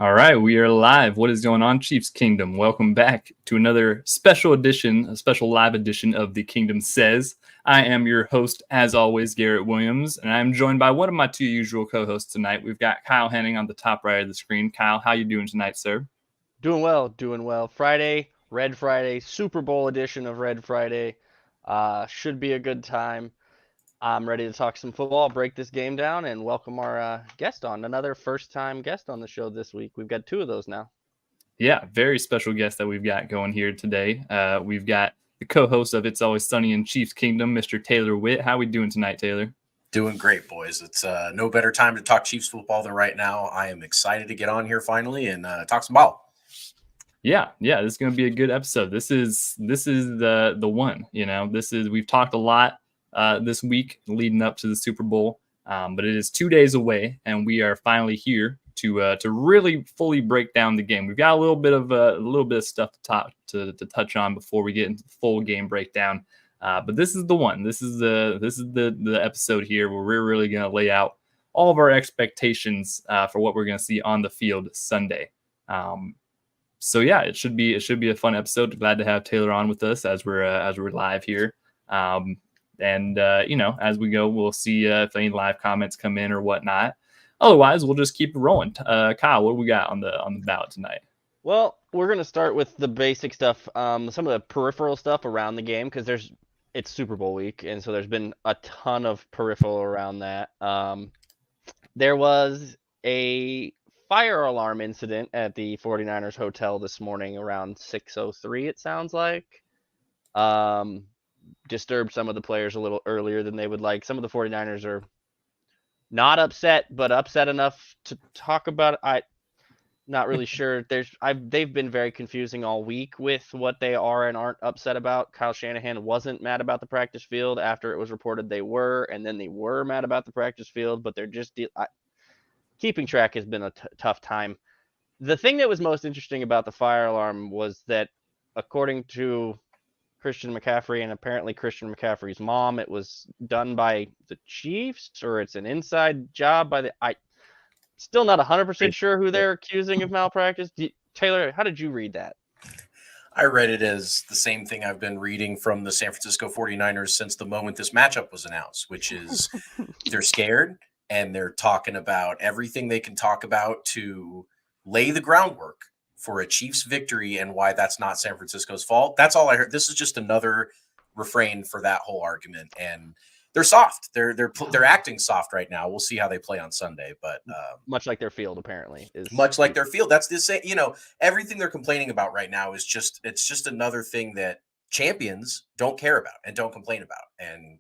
All right, we are live. What is going on, Chiefs Kingdom? Welcome back to another special edition, a special live edition of the Kingdom Says. I am your host, as always, Garrett Williams, and I'm joined by one of my two usual co-hosts tonight. We've got Kyle Henning on the top right of the screen. Kyle, how you doing tonight, sir? Doing well. Friday, Red Friday, Super Bowl edition of Red Friday. Should be a good time. I'm ready to talk some football, break this game down, and welcome our guest on. Another first-time guest on the show this week. We've got two of those now. Yeah, very special guest that we've got going here today. We've got the co-host of It's Always Sunny in Chiefs Kingdom, Mr. Taylor Witt. How we doing tonight, Taylor? Doing great, boys. It's no better time to talk Chiefs football than right now. I am excited to get on here finally and talk some ball. Yeah, this is going to be a good episode. This is the one. We've talked a lot this week leading up to the Super Bowl, but it is 2 days away, and we are finally here to really fully break down the game. We've got a little bit of stuff to touch on before we get into the full game breakdown. But this is the one. This is the episode here where we're really going to lay out all of our expectations for what we're going to see on the field Sunday. So yeah, it should be a fun episode. Glad to have Taylor on with us as we're live here. As we go, we'll see if any live comments come in or whatnot. Otherwise, we'll just keep it rolling. Kyle, what do we got on the ballot tonight? Well, we're gonna start with the basic stuff, some of the peripheral stuff around the game, because it's Super Bowl week, and so there's been a ton of peripheral around that. There was a fire alarm incident at the 49ers hotel this morning around 6:03, it sounds like. Disturbed some of the players a little earlier than they would like. Some of the 49ers are not upset, but upset enough to talk about it. I'm not really sure. They've been very confusing all week with what they are and aren't upset about. Kyle Shanahan wasn't mad about the practice field after it was reported they were, and then they were mad about the practice field, but they're just keeping track has been a tough time. The thing that was most interesting about the fire alarm was that, according to Christian McCaffrey and apparently Christian McCaffrey's mom, it was done by the Chiefs, or it's an inside job by still not 100% sure who they're accusing of malpractice. Taylor, how did you read that? I read it as the same thing I've been reading from the San Francisco 49ers since the moment this matchup was announced, which is they're scared and they're talking about everything they can talk about to lay the groundwork for a Chiefs victory and why that's not San Francisco's fault. That's all I heard. This is just another refrain for that whole argument. And they're soft. They're acting soft right now. We'll see how they play on Sunday, but much like their field apparently is much like their field. That's the same. Everything they're complaining about right now is it's just another thing that champions don't care about and don't complain about. And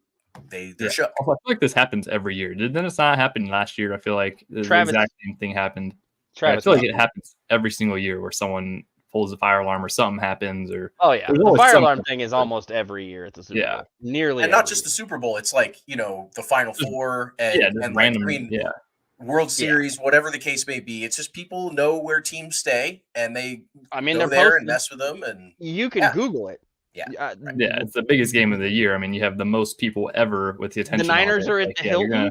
they're shook. I feel like this happens every year. Didn't it not happen last year? I feel like the exact same thing happened. I feel like it happens every single year where someone pulls a fire alarm or something happens. Or the fire alarm thing is almost every year at the Super Bowl. Nearly, and not just the Super Bowl. It's like the Final Four and random, World Series, whatever the case may be. It's just people know where teams stay, and they they're there and mess with them. And you can Google it. It's the biggest game of the year. I mean, you have the most people ever with the attention. The Niners are at the Hilton,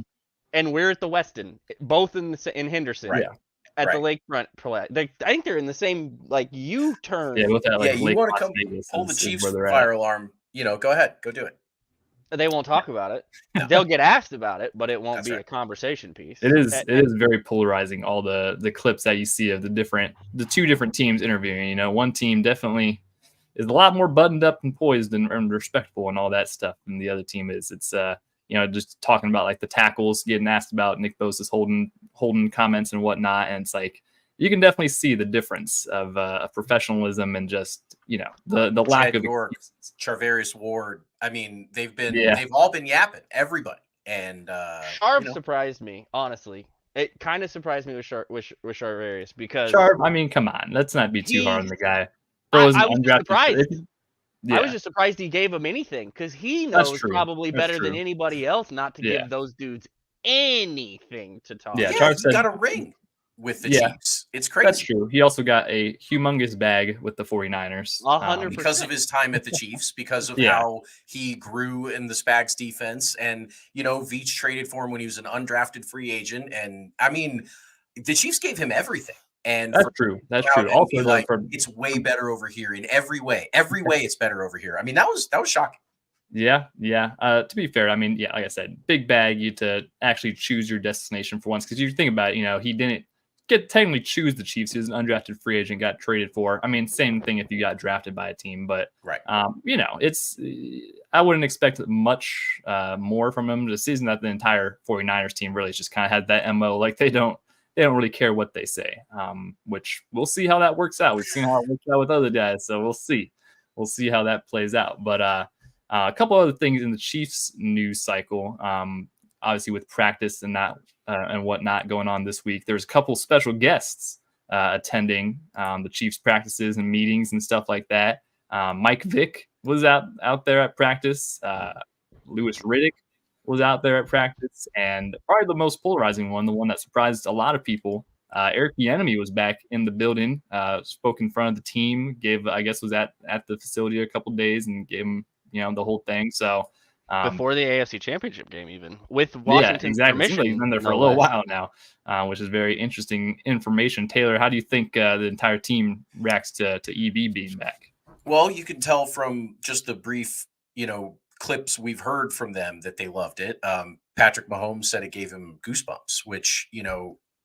and we're at the Westin, both in Henderson. Right. At the lakefront, I think they're in the same U-turn. With that, you want to come pull the Chiefs fire alarm? Go ahead, go do it. They won't talk about it. No. They'll get asked about it, but it won't be a conversation piece. It is very polarizing. All the clips that you see of the two different teams interviewing. One team definitely is a lot more buttoned up and poised and respectful and all that stuff, and the other team is. It's just talking about like the tackles, getting asked about Nick Bosa's holding comments and whatnot. And it's like, you can definitely see the difference of professionalism and just, the lack of Charvarius Ward. I mean, they've all been yapping, everybody. And Sharp surprised me, honestly. It kind of surprised me with Charvarius because Sharp, I mean, come on, let's not be too hard on the guy. I was surprised. I was just surprised he gave him anything because he knows probably better than anybody else not to give those dudes anything to talk. Yeah, Charles got a ring with the Chiefs. It's crazy. That's true. He also got a humongous bag with the 49ers. 100%. Because of his time at the Chiefs, because of how he grew in the Spags defense. And, Veach traded for him when he was an undrafted free agent. And, I mean, the Chiefs gave him everything. And That's for true. That's out true. and Also, be though, like, it's way better over here in every way. Every way it's better over here. I mean, that was shocking. yeah. To be fair, I mean, yeah, like I said, big bag you to actually choose your destination for once, because you think about it, he didn't get technically choose the Chiefs. He was an undrafted free agent, got traded for. I mean, same thing if you got drafted by a team, but Right. it's I wouldn't expect much more from him this season. That the entire 49ers team really just kind of had that MO, like they don't really care what they say, which we'll see how that works out. We've seen how it works out with other guys, so we'll see how that plays out. But a couple other things in the Chiefs news cycle, obviously with practice and that and whatnot going on this week. There's a couple special guests attending the Chiefs practices and meetings and stuff like that. Mike Vick was out there at practice. Louis Riddick was out there at practice, and probably the most polarizing one, the one that surprised a lot of people, Eric Bieniemy was back in the building, spoke in front of the team, was at the facility a couple days and gave him the whole thing. So before the AFC Championship game, even with yeah, Washington's exactly. It seems permission, like he's been there for no a little less. while now, which is very interesting information. Taylor, how do you think the entire team reacts to EB being back? Well, you can tell from just the brief, clips we've heard from them that they loved it. Patrick Mahomes said it gave him goosebumps, which,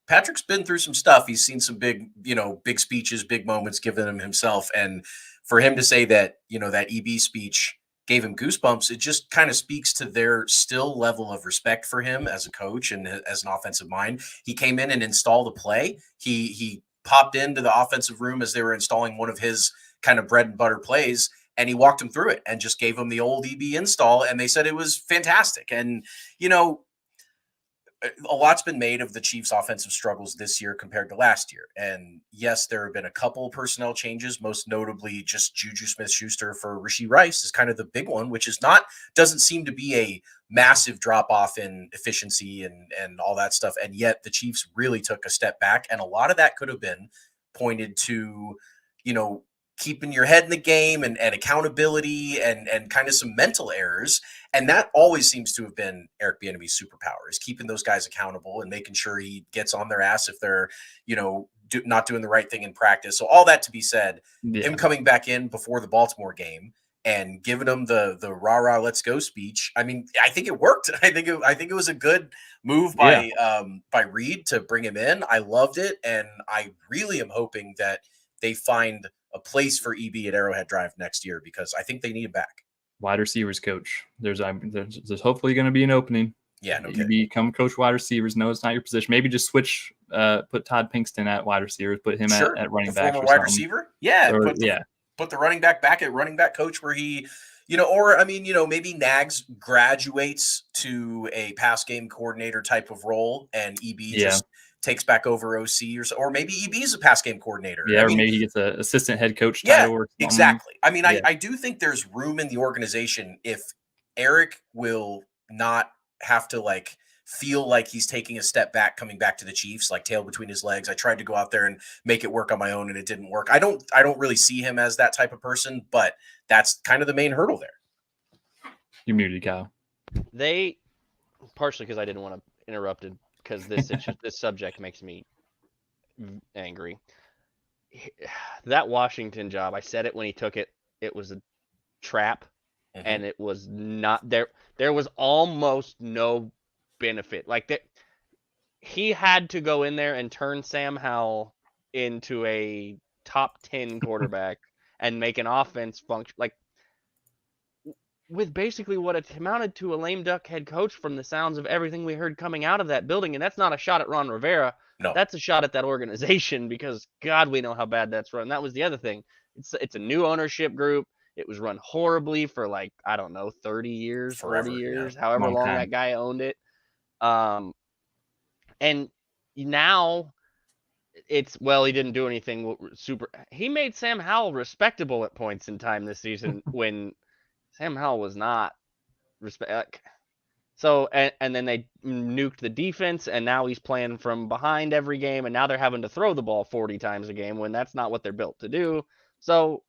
Patrick's been through some stuff. He's seen some big speeches, big moments given him himself. And for him to say that, that EB speech gave him goosebumps, it just kind of speaks to their still level of respect for him as a coach and as an offensive mind. He came in and installed a play. He popped into the offensive room as they were installing one of his kind of bread and butter plays, and he walked him through it and just gave him the old EB install, and they said it was fantastic. And a lot's been made of the Chiefs' offensive struggles this year compared to last year. And yes, there have been a couple personnel changes, most notably just Juju Smith-Schuster for Rashee Rice is kind of the big one, which doesn't seem to be a massive drop off in efficiency and all that stuff. And yet the Chiefs really took a step back. And a lot of that could have been pointed to, keeping your head in the game and accountability and kind of some mental errors. And that always seems to have been Eric Bieniemy's superpower, is keeping those guys accountable and making sure he gets on their ass if they're, not doing the right thing in practice. So all that to be said, him coming back in before the Baltimore game and giving them the rah-rah let's go speech. I mean, I think it worked. I think it was a good move by Reed to bring him in. I loved it. And I really am hoping that they find a place for EB at Arrowhead Drive next year, because I think they need him back. Wide receivers coach. There's hopefully going to be an opening. Yeah, no EB kidding. Come coach wide receivers. No, it's not your position. Maybe just switch. Put Todd Pinkston at wide receivers. Put him at running back. Former wide receiver. Yeah, put the running back at running back coach, where he, maybe Nags graduates to a pass game coordinator type of role, and EB just takes back over OC, or maybe EB is a pass game coordinator. Yeah, or maybe he gets an assistant head coach title. Or exactly. I mean, I do think there's room in the organization if Eric will not have to feel like he's taking a step back coming back to the Chiefs, like tail between his legs. I tried to go out there and make it work on my own, and it didn't work. I don't really see him as that type of person, but that's kind of the main hurdle there. You're muted, Kyle. They, partially because I didn't want to interrupt it, because this subject makes me angry. That Washington job, I said it when he took it, it was a trap, and it was not there. There was almost no benefit. He had to go in there and turn Sam Howell into a top 10 quarterback and make an offense function with basically what it amounted to a lame duck head coach, from the sounds of everything we heard coming out of that building. And that's not a shot at Ron Rivera. No, that's a shot at that organization, because God, we know how bad that's run. That was the other thing. It's a new ownership group. It was run horribly for 30 years, forever, 40 years, however long that guy owned it. And now it's, he didn't do anything super. He made Sam Howell respectable at points in time this season when Sam Howell was not respect. So, and then they nuked the defense, and now he's playing from behind every game, and now they're having to throw the ball 40 times a game when that's not what they're built to do. So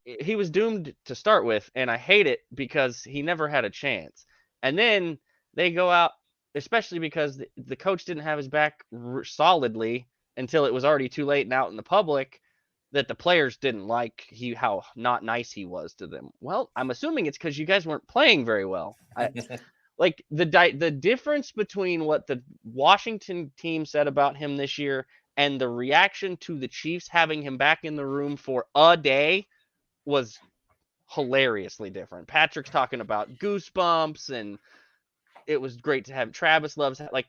he was doomed to start with, and I hate it because he never had a chance. And then they go out, especially because the coach didn't have his back solidly until it was already too late and out in the public that the players didn't like how not nice he was to them. Well, I'm assuming it's because you guys weren't playing very well. Like the difference between what the Washington team said about him this year and the reaction to the Chiefs having him back in the room for a day was hilariously different. Patrick's talking about goosebumps, and it was great to have. Travis loves, like,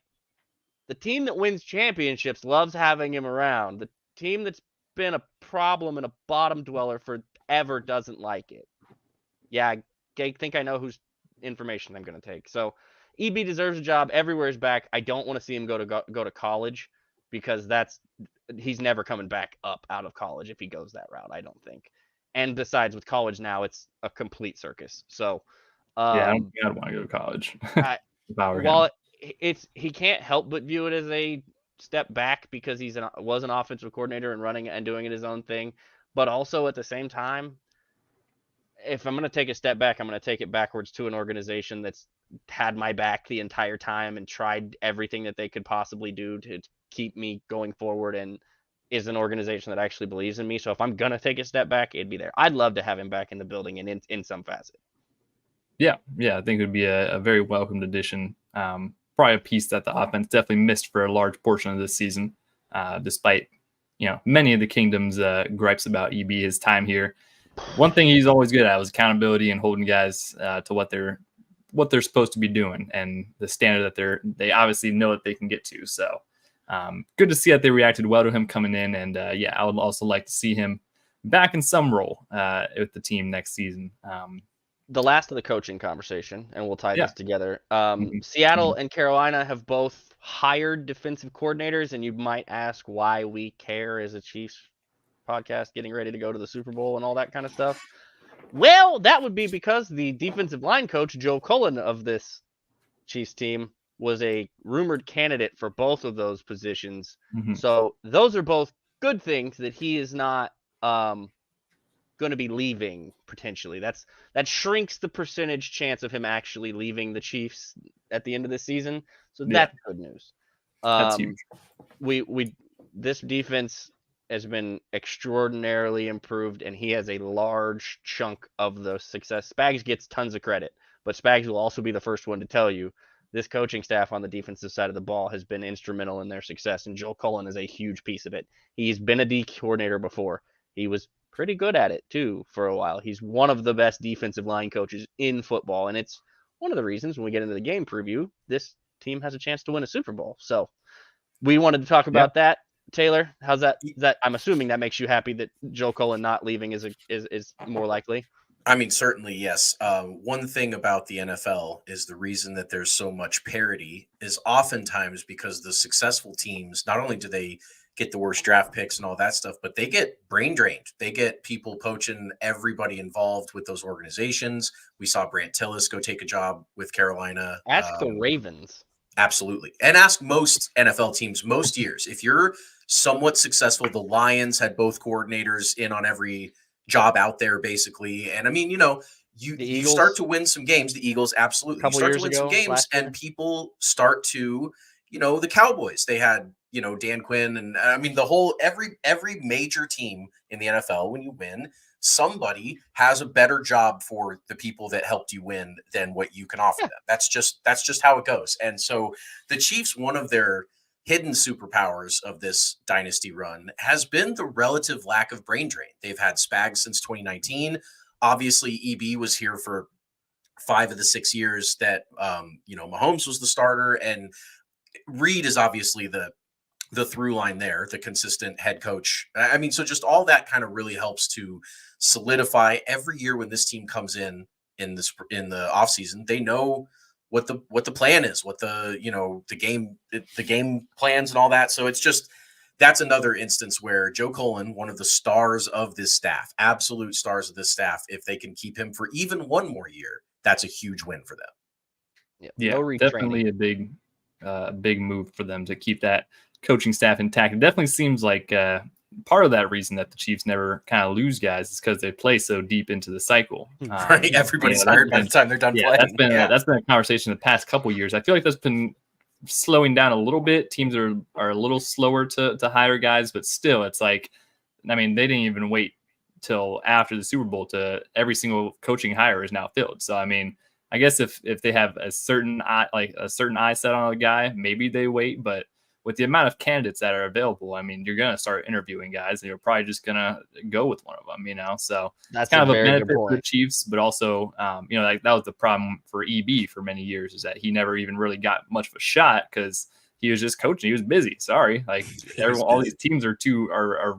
the team that wins championships loves having him around. The team that's been a problem and a bottom dweller forever doesn't like it. Yeah, I think I know whose information I'm going to take. So EB deserves a job. Everywhere is back. I don't want to see him go to college, because he's never coming back up out of college if he goes that route, I don't think. And besides, with college now, it's a complete circus. So I don't think I'd want to go to college. He can't help but view it as a step back because was an offensive coordinator and running and doing it his own thing. But also at the same time, if I'm going to take a step back, I'm going to take it backwards to an organization that's had my back the entire time and tried everything that they could possibly do to keep me going forward, and is an organization that actually believes in me. So if I'm going to take a step back, it'd be there. I'd love to have him back in the building and in some facet. Yeah, I think it would be a very welcomed addition. Probably a piece that the offense definitely missed for a large portion of this season, despite many of the Kingdom's gripes about EB, his time here. One thing he's always good at was accountability and holding guys to what they're supposed to be doing and the standard that they obviously know that they can get to. So good to see that they reacted well to him coming in, and I would also like to see him back in some role with the team next season. The last of the coaching conversation, and we'll tie this together. Seattle and Carolina have both hired defensive coordinators, and you might ask why we care as a Chiefs podcast getting ready to go to the Super Bowl and all that kind of stuff. Well, that would be because the defensive line coach, Joe Cullen, of this Chiefs team was a rumored candidate for both of those positions. Mm-hmm. So those are both good things that he is not going to be leaving potentially. That shrinks the percentage chance of him actually leaving the Chiefs at the end of the season. So that's good news. That's huge. This defense has been extraordinarily improved, and he has a large chunk of the success. Spags gets tons of credit, but Spags will also be the first one to tell you this coaching staff on the defensive side of the ball has been instrumental in their success, and Joe Cullen is a huge piece of it. He's been a D coordinator before. He was pretty good at it, too, for a while. He's one of the best defensive line coaches in football, and it's one of the reasons when we get into the game preview, this team has a chance to win a Super Bowl. So we wanted to talk about that. Taylor, how's that? I'm assuming that makes you happy that Joe Cullen not leaving is more likely. I mean, certainly, yes. One thing about the NFL is the reason that there's so much parity is oftentimes because the successful teams, not only do they get the worst draft picks and all that stuff, but they get brain drained. They get people poaching everybody involved with those organizations. We saw Brant Tillis go take a job with Carolina. Ask the Ravens. Absolutely. And ask most NFL teams most years. If you're somewhat successful, the Lions had both coordinators in on every job out there, basically. And I mean, you start to win some games. The Eagles, absolutely. You start to win some games, and people start to, the Cowboys, they had, Dan Quinn, and I mean, the whole, every major team in the NFL, when you win, somebody has a better job for the people that helped you win than what you can offer them. That's just how it goes. And so the Chiefs, one of their hidden superpowers of this dynasty run has been the relative lack of brain drain. They've had Spags since 2019. Obviously, EB was here for 5 of the 6 years that, Mahomes was the starter, and Reed is obviously the through line there, the consistent head coach. I mean, so just all that kind of really helps to solidify every year when this team comes in the offseason, they know what the plan is, what the game plans and all that. So it's just, that's another instance where Joe Cullen, one of the stars of this staff, absolute stars of this staff, if they can keep him for even one more year, that's a huge win for them. Yeah, no definitely a big move for them to keep that coaching staff intact. It definitely seems like part of that reason that the Chiefs never kind of lose guys is because they play so deep into the cycle. Right, everybody's hired by the time they're done playing. That's been a conversation the past couple of years. I feel like that's been slowing down a little bit. Teams are a little slower to hire guys, but still, it's like, I mean, they didn't even wait till after the Super Bowl to every single coaching hire is now filled. So I mean, I guess if they have a certain eye set on a guy, maybe they wait. But with the amount of candidates that are available, I mean, you're gonna start interviewing guys, and you're probably just gonna go with one of them, you know. So That's it's kind a of a very good benefit for the point. Chiefs, but also, you know, like that was the problem for EB for many years, is that he never even really got much of a shot because he was just coaching. He was busy. Sorry, like everyone, all these teams are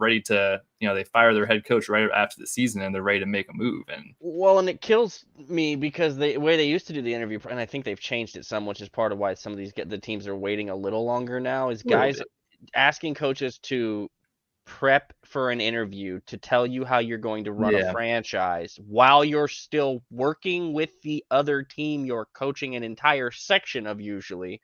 ready to, you know, they fire their head coach right after the season and they're ready to make a move. And Well, and it kills me because the way they used to do the interview, and I think they've changed it some, which is part of why some of the teams are waiting a little longer now, is guys asking coaches to prep for an interview to tell you how you're going to run a franchise while you're still working with the other team you're coaching an entire section of usually.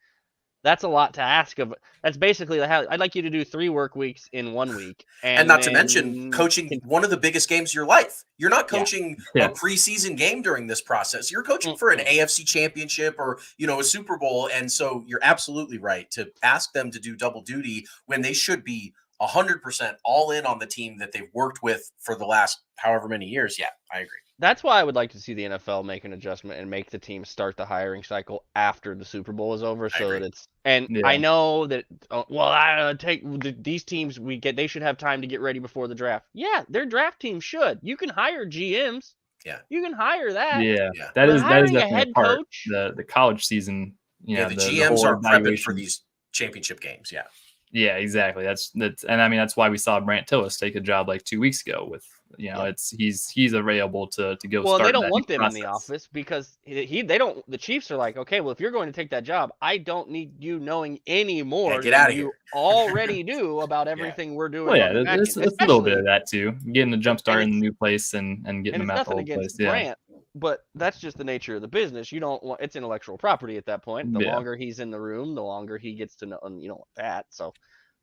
That's a lot to ask of. That's basically how I'd like you to do 3 work weeks in 1 week. And not to mention coaching one of the biggest games of your life. You're not coaching a preseason game during this process. You're coaching for an AFC championship or, you know, a Super Bowl. And so you're absolutely right to ask them to do double duty when they should be 100% all in on the team that they've worked with for the last however many years. Yeah, I agree. That's why I would like to see the NFL make an adjustment and make the team start the hiring cycle after the Super Bowl is over, so that it's. And I know that. I take these teams they should have time to get ready before the draft. Yeah, their draft team should. You can hire GMs. Yeah, you can hire that. Yeah, that is definitely a head part. Coach, the college season. The GMs are prepping for these championship games. Yeah. Yeah, exactly. That's and I mean that's why we saw Brant Tillis take a job like 2 weeks ago with, you know, he's available to go. Well, start they don't want them process. in the office because they don't. The Chiefs are like, okay, well, if you're going to take that job, I don't need you knowing any more than you already do about everything we're doing. Well, yeah, there's a little bit of that too. Getting a jump start in the new place and getting them out the old place. Brant, but that's just the nature of the business. You don't want it's intellectual property at that point. The longer he's in the room, the longer he gets to know, and you don't want that. So,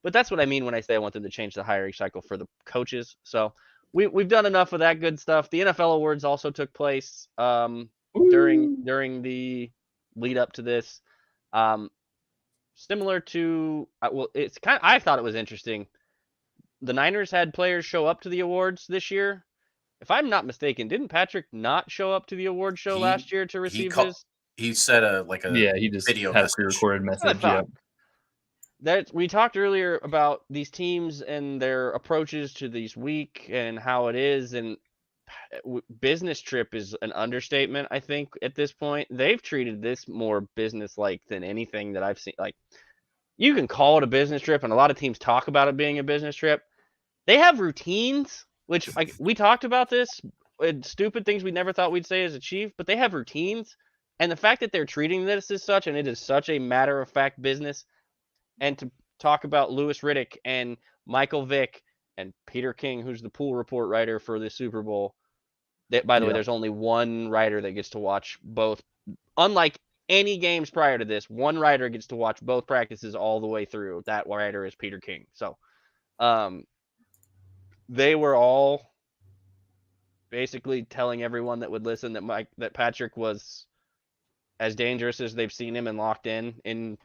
but that's what I mean when I say I want them to change the hiring cycle for the coaches. So we've done enough of that good stuff. The NFL awards also took place during the lead up to this. Similar to it's kind of, I thought it was interesting. The Niners had players show up to the awards this year. If I'm not mistaken, didn't Patrick not show up to the award show last year to receive his? He said he just video had a pre-recorded message. That we talked earlier about these teams and their approaches to this week and how it is, and business trip is an understatement. I think at this point they've treated this more business-like than anything that I've seen. Like, you can call it a business trip, and a lot of teams talk about it being a business trip. They have routines, which we talked about this, stupid things we never thought we'd say as a Chief, but they have routines, and the fact that they're treating this as such, and it is such a matter-of-fact business. And to talk about Louis Riddick and Michael Vick and Peter King, who's the pool report writer for the Super Bowl. That, by the way, there's only one writer that gets to watch both. Unlike any games prior to this, one writer gets to watch both practices all the way through. That writer is Peter King. So they were all basically telling everyone that would listen that Patrick was as dangerous as they've seen him and locked in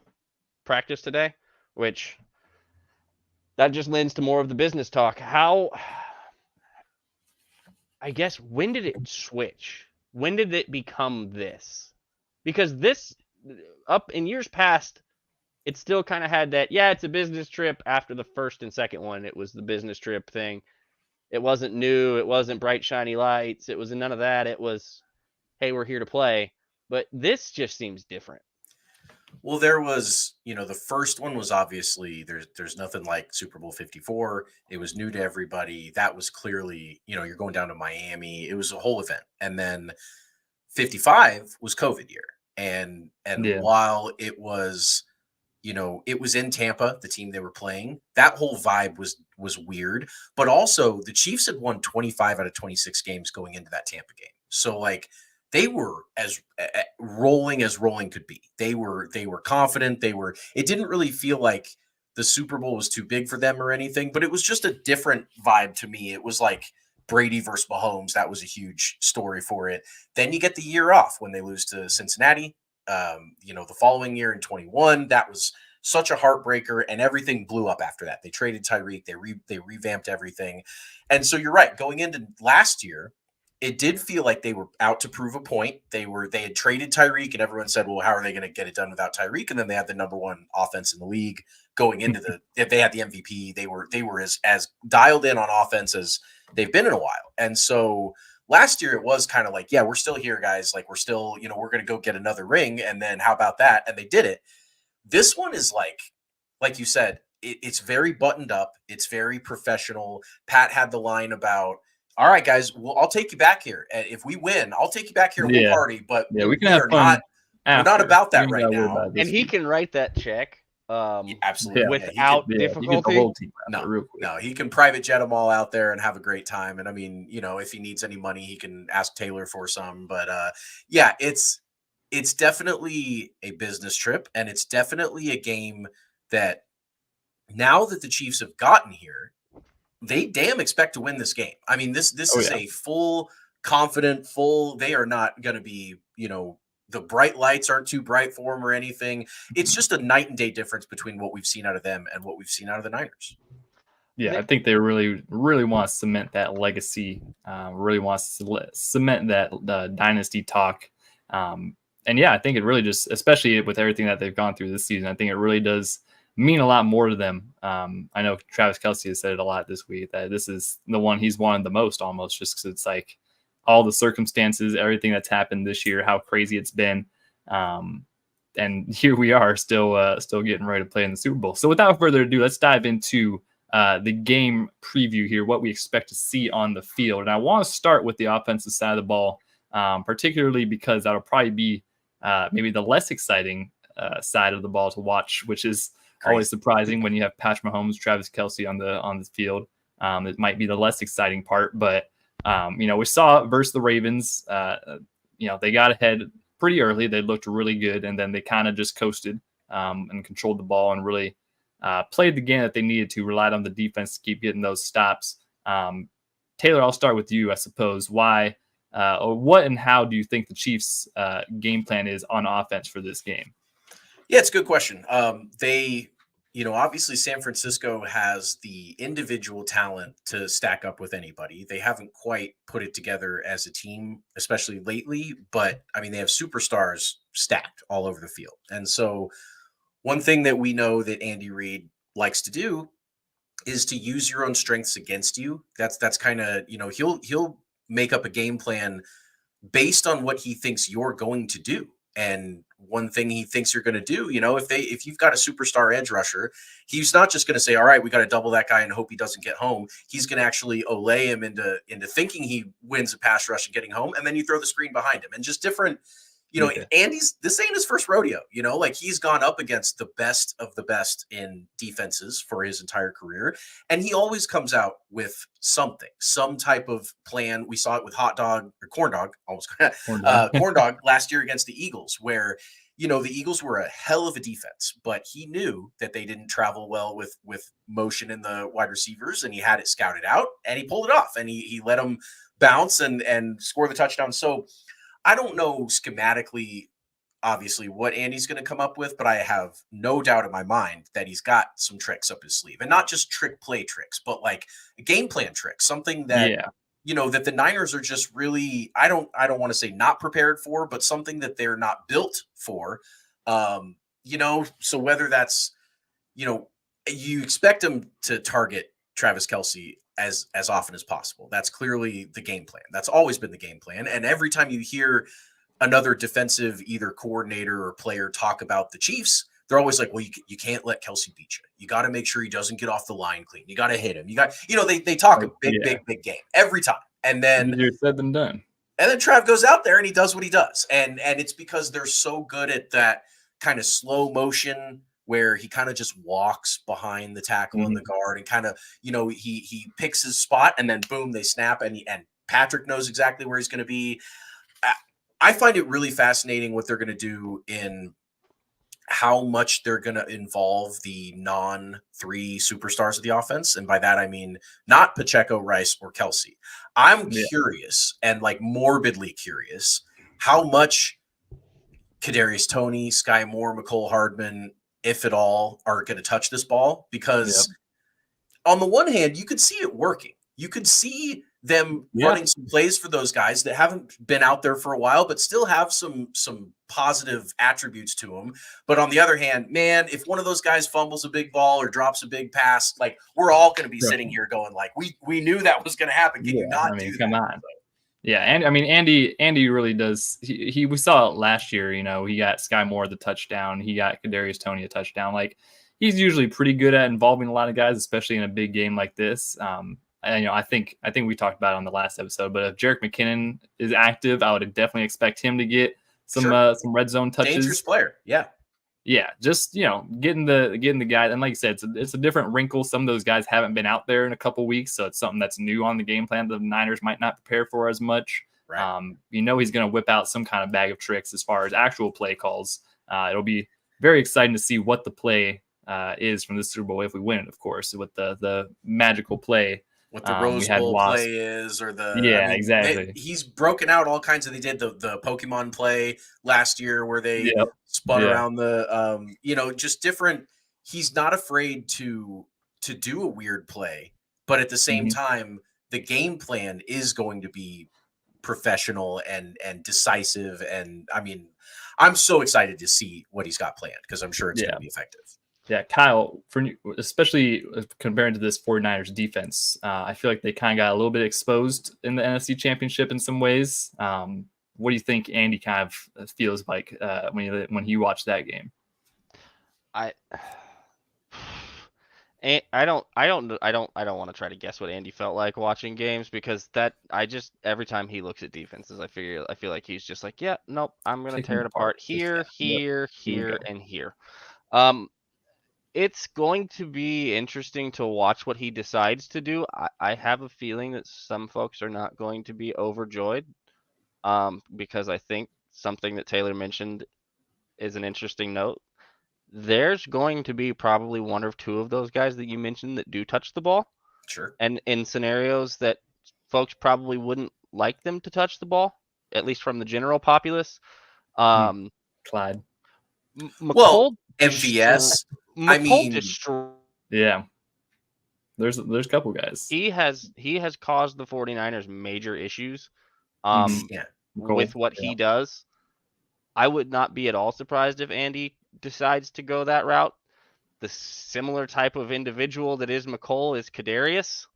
practice today, which that just lends to more of the business talk. I guess, when did it switch? When did it become this? Because this, up in years past, it still kind of had that, it's a business trip. After the first and second one, it was the business trip thing. It wasn't new. It wasn't bright, shiny lights. It was none of that. It was, hey, we're here to play. But this just seems different. Well, there was, the first one was obviously there's nothing like Super Bowl 54. It was new to everybody. That was clearly, you're going down to Miami. It was a whole event. And then 55 was COVID year. And while it was, it was in Tampa, the team they were playing, that whole vibe was weird. But also the Chiefs had won 25 out of 26 games going into that Tampa game. So they were as rolling as rolling could be. They were confident. It didn't really feel like the Super Bowl was too big for them or anything, but it was just a different vibe to me. It was like Brady versus Mahomes. That was a huge story for it. Then you get the year off when they lose to Cincinnati. The following year in 21, that was such a heartbreaker, and everything blew up after that. They traded Tyreek, they revamped everything. And so you're right, going into last year, it did feel like they were out to prove a point. They had traded Tyreek, and everyone said, well, how are they going to get it done without Tyreek? And then they had the number one offense in the league going into if they had the MVP, they were as dialed in on offense as they've been in a while. And so last year it was kind of like, yeah, we're still here, guys. Like, we're still, we're going to go get another ring. And then how about that? And they did it. This one is like you said, it's very buttoned up. It's very professional. Pat had the line about, all right, guys, I'll take you back here. And if we win, I'll take you back here and we'll party. But we can have fun. We're not about that right now. And he can write that check. Absolutely. Without difficulty. No, he can private jet them all out there and have a great time. And I mean, if he needs any money, he can ask Taylor for some. But it's definitely a business trip, and it's definitely a game that now that the Chiefs have gotten here, they damn expect to win this game. I mean, this is a full confident, they are not going to be, the bright lights aren't too bright for them or anything. It's just a night and day difference between what we've seen out of them and what we've seen out of the Niners. Yeah, I think they really, really want to cement that legacy, really wants to cement that dynasty talk. And yeah, I think it really just, especially with everything that they've gone through this season, I think it really does mean a lot more to them. I know Travis Kelce has said it a lot this week, that this is the one he's wanted the most, almost, just because it's like all the circumstances, everything that's happened this year, how crazy it's been. And here we are still getting ready to play in the Super Bowl. So without further ado, let's dive into the game preview here, what we expect to see on the field. And I want to start with the offensive side of the ball, particularly because that'll probably be maybe the less exciting side of the ball to watch, which is always surprising when you have Patrick Mahomes, Travis Kelce on the field. It might be the less exciting part, but we saw versus the Ravens, they got ahead pretty early. They looked really good, and then they kind of just coasted and controlled the ball and really played the game that they needed to, relied on the defense to keep getting those stops. Taylor, I'll start with you, I suppose. Why or what and how do you think the Chiefs' game plan is on offense for this game? Yeah, it's a good question. Obviously San Francisco has the individual talent to stack up with anybody. They haven't quite put it together as a team, especially lately, but I mean, they have superstars stacked all over the field. And so one thing that we know that Andy Reid likes to do is to use your own strengths against you. That's kind of, he'll make up a game plan based on what he thinks you're going to do. And one thing he thinks you're going to do, if you've got a superstar edge rusher, he's not just going to say, all right, we got to double that guy and hope he doesn't get home. He's going to actually Olay him into thinking he wins a pass rush and getting home. And then you throw the screen behind him and just different, Andy's, this ain't his first rodeo, he's gone up against the best of the best in defenses for his entire career. And he always comes out with some type of plan. We saw it with corn dog last year against the Eagles, where, the Eagles were a hell of a defense, but he knew that they didn't travel well with motion in the wide receivers, and he had it scouted out and he pulled it off and he let them bounce and score the touchdown. So I don't know schematically, obviously, what Andy's going to come up with, but I have no doubt in my mind that he's got some tricks up his sleeve, and not just trick play tricks, but like a game plan trick, something that, that the Niners are just really, I don't want to say not prepared for, but something that they're not built for. So whether that's, you expect them to target Travis Kelce as often as possible. That's clearly the game plan. That's always been the game plan. And every time you hear another defensive, either coordinator or player talk about the Chiefs, they're always like, well, you can't let Kelce beat you. You got to make sure he doesn't get off the line clean. You got to hit him. They talk a big game every time. And then easier said than done. And then Trav goes out there and he does what he does. And it's because they're so good at that kind of slow motion where he kind of just walks behind the tackle and the guard and kind of, he picks his spot and then boom, they snap and Patrick knows exactly where he's going to be. I find it really fascinating what they're going to do in how much they're going to involve the non-3 superstars of the offense. And by that, I mean, not Pacheco, Rice, or Kelce. I'm curious and like morbidly curious how much Kadarius Toney, Sky Moore, McCole Hardman, if at all, are going to touch this ball because on the one hand, you could see it working. You could see them running some plays for those guys that haven't been out there for a while, but still have some positive attributes to them. But on the other hand, man, if one of those guys fumbles a big ball or drops a big pass, like we're all going to be sitting here going like, we knew that was going to happen. Can you not do that? Come on. Yeah, and I mean Andy really does. We saw it last year. You know, he got Sky Moore the touchdown. He got Kadarius Toney a touchdown. Like he's usually pretty good at involving a lot of guys, especially in a big game like this. And, you know, I think we talked about it on the last episode. But if Jerick McKinnon is active, I would definitely expect him to get some red zone touches. Dangerous player, yeah, just, you know, getting the guys, and like you said, it's a different wrinkle. Some of those guys haven't been out there in a couple weeks, so it's something that's new on the game plan that the Niners might not prepare for as much. Right. You know, he's going to whip out some kind of bag of tricks as far as actual play calls. It'll be very exciting to see what the play is from this Super Bowl if we win it, of course, with the magical play. What the Rose Bowl play is, or the exactly. He's broken out all kinds of. They did the Pokemon play last year where they spun around the you know, just different. He's not afraid to do a weird play, but at the same time, the game plan is going to be professional and decisive. And I mean, I'm so excited to see what he's got planned because I'm sure it's going to be effective. Yeah, Kyle, especially comparing to this 49ers defense, I feel like they kind of got a little bit exposed in the NFC Championship in some ways. What do you think Andy kind of feels like when he watched that game? I don't want to try to guess what Andy felt like watching games because every time he looks at defenses, I feel like he's just like, yeah, nope, I'm gonna tear it apart here, and here. It's going to be interesting to watch what he decides to do. I have a feeling that some folks are not going to be overjoyed because I think something that Taylor mentioned is an interesting note. There's going to be probably one or two of those guys that you mentioned that do touch the ball. Sure. And in scenarios that folks probably wouldn't like them to touch the ball, at least from the general populace. Clyde. McCold, MVS. Yeah. There's a couple guys. He has caused the 49ers major issues with what he does. I would not be at all surprised if Andy decides to go that route. The similar type of individual that is McColl is Kadarius.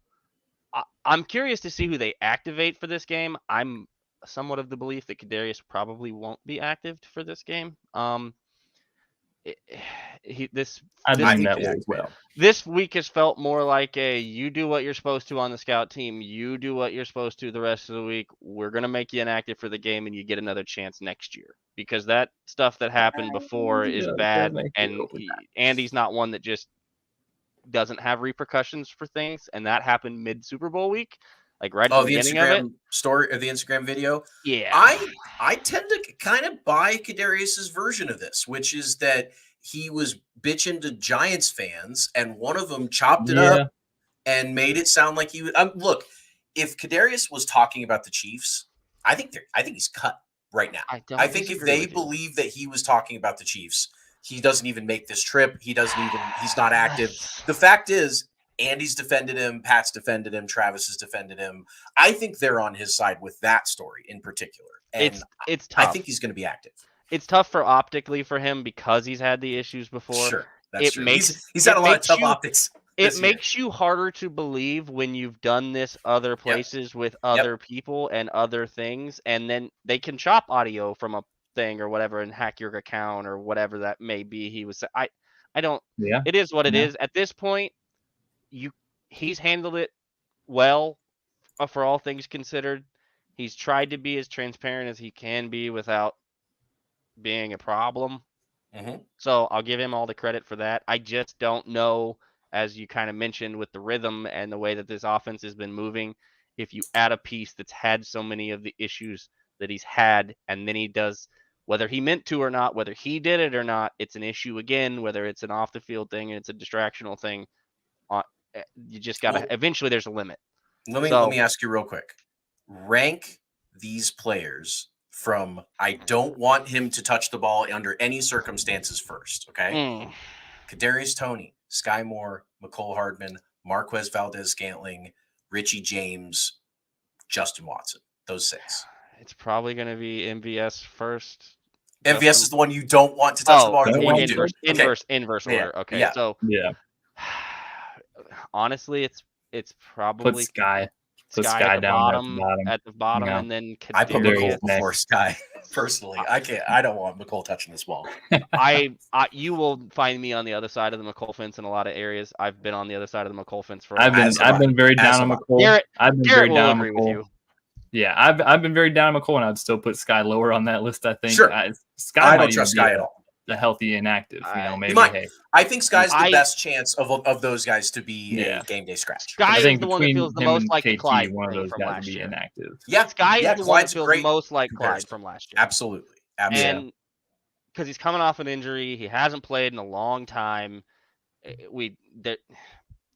I'm curious to see who they activate for this game. I'm somewhat of the belief that Kadarius probably won't be active for this game. This week has felt more like you do what you're supposed to on the scout team. You do what you're supposed to the rest of the week. We're going to make you inactive for the game and you get another chance next year because that stuff that happened before is bad. And Andy's not one that just doesn't have repercussions for things. And that happened mid Super Bowl week. Like right at the beginning of it. Story or the Instagram video. Yeah. I tend to kind of buy Kadarius's version of this, which is that he was bitching to Giants fans and one of them chopped it up and made it sound like he would look, if Kadarius was talking about the Chiefs, I think he's cut right now. I think if they believe that he was talking about the Chiefs, he doesn't even make this trip. He's not active. The fact is, Andy's defended him, Pat's defended him, Travis has defended him. I think they're on his side with that story in particular. And it's tough. I think he's going to be active. It's tough optically for him because he's had the issues before. Sure, that's true. He's had a lot of tough optics. It makes you harder to believe when you've done this other places with other people and other things, and then they can chop audio from a thing or whatever and hack your account or whatever that may be. I don't. Yeah. It is what it is. At this point, he's handled it well for all things considered. He's tried to be as transparent as he can be without being a problem. So I'll give him all the credit for that. I just don't know, as you kind of mentioned with the rhythm and the way that this offense has been moving, if you add a piece that's had so many of the issues that he's had, and then he does, whether he meant to or not, whether he did it or not, it's an issue again, whether it's an off the field thing and it's a distractional thing. You just got to, eventually there's a limit. Let me ask you real quick. Rank these players from I don't want him to touch the ball under any circumstances first. Okay. Kadarius Toney, Sky Moore, McCole Hardman, Marquez Valdez-Scantling, Richie James, Justin Watson. Those 6. It's probably going to be MVS first. MVS is the one you don't want to touch the ball. Or the one you do. Inverse order. Okay. Yeah. So honestly, it's probably put Sky. Put Sky Sky at the down bottom, Yeah. and then I put Kadarius McCole before Sky. Personally, I don't want McCole touching this ball. You will find me on the other side of the McCole fence in a lot of areas. I've been on the other side of the McCole fence for. I've been very down on McCole. I've been very down on McCole. Yeah, I've been very down on McCole, and I'd still put Sky lower on that list. I think. Sure. Sky I don't trust Sky at all. The healthy inactive, maybe. Hey. I think Sky's the best chance of those guys to be a game day scratch. Sky is the one that feels the most like KT, Clyde one of those from guys last to be year. inactive. Yeah, Sky is the one that feels most like comparison. Clyde from last year. Absolutely. And because he's coming off an injury, he hasn't played in a long time.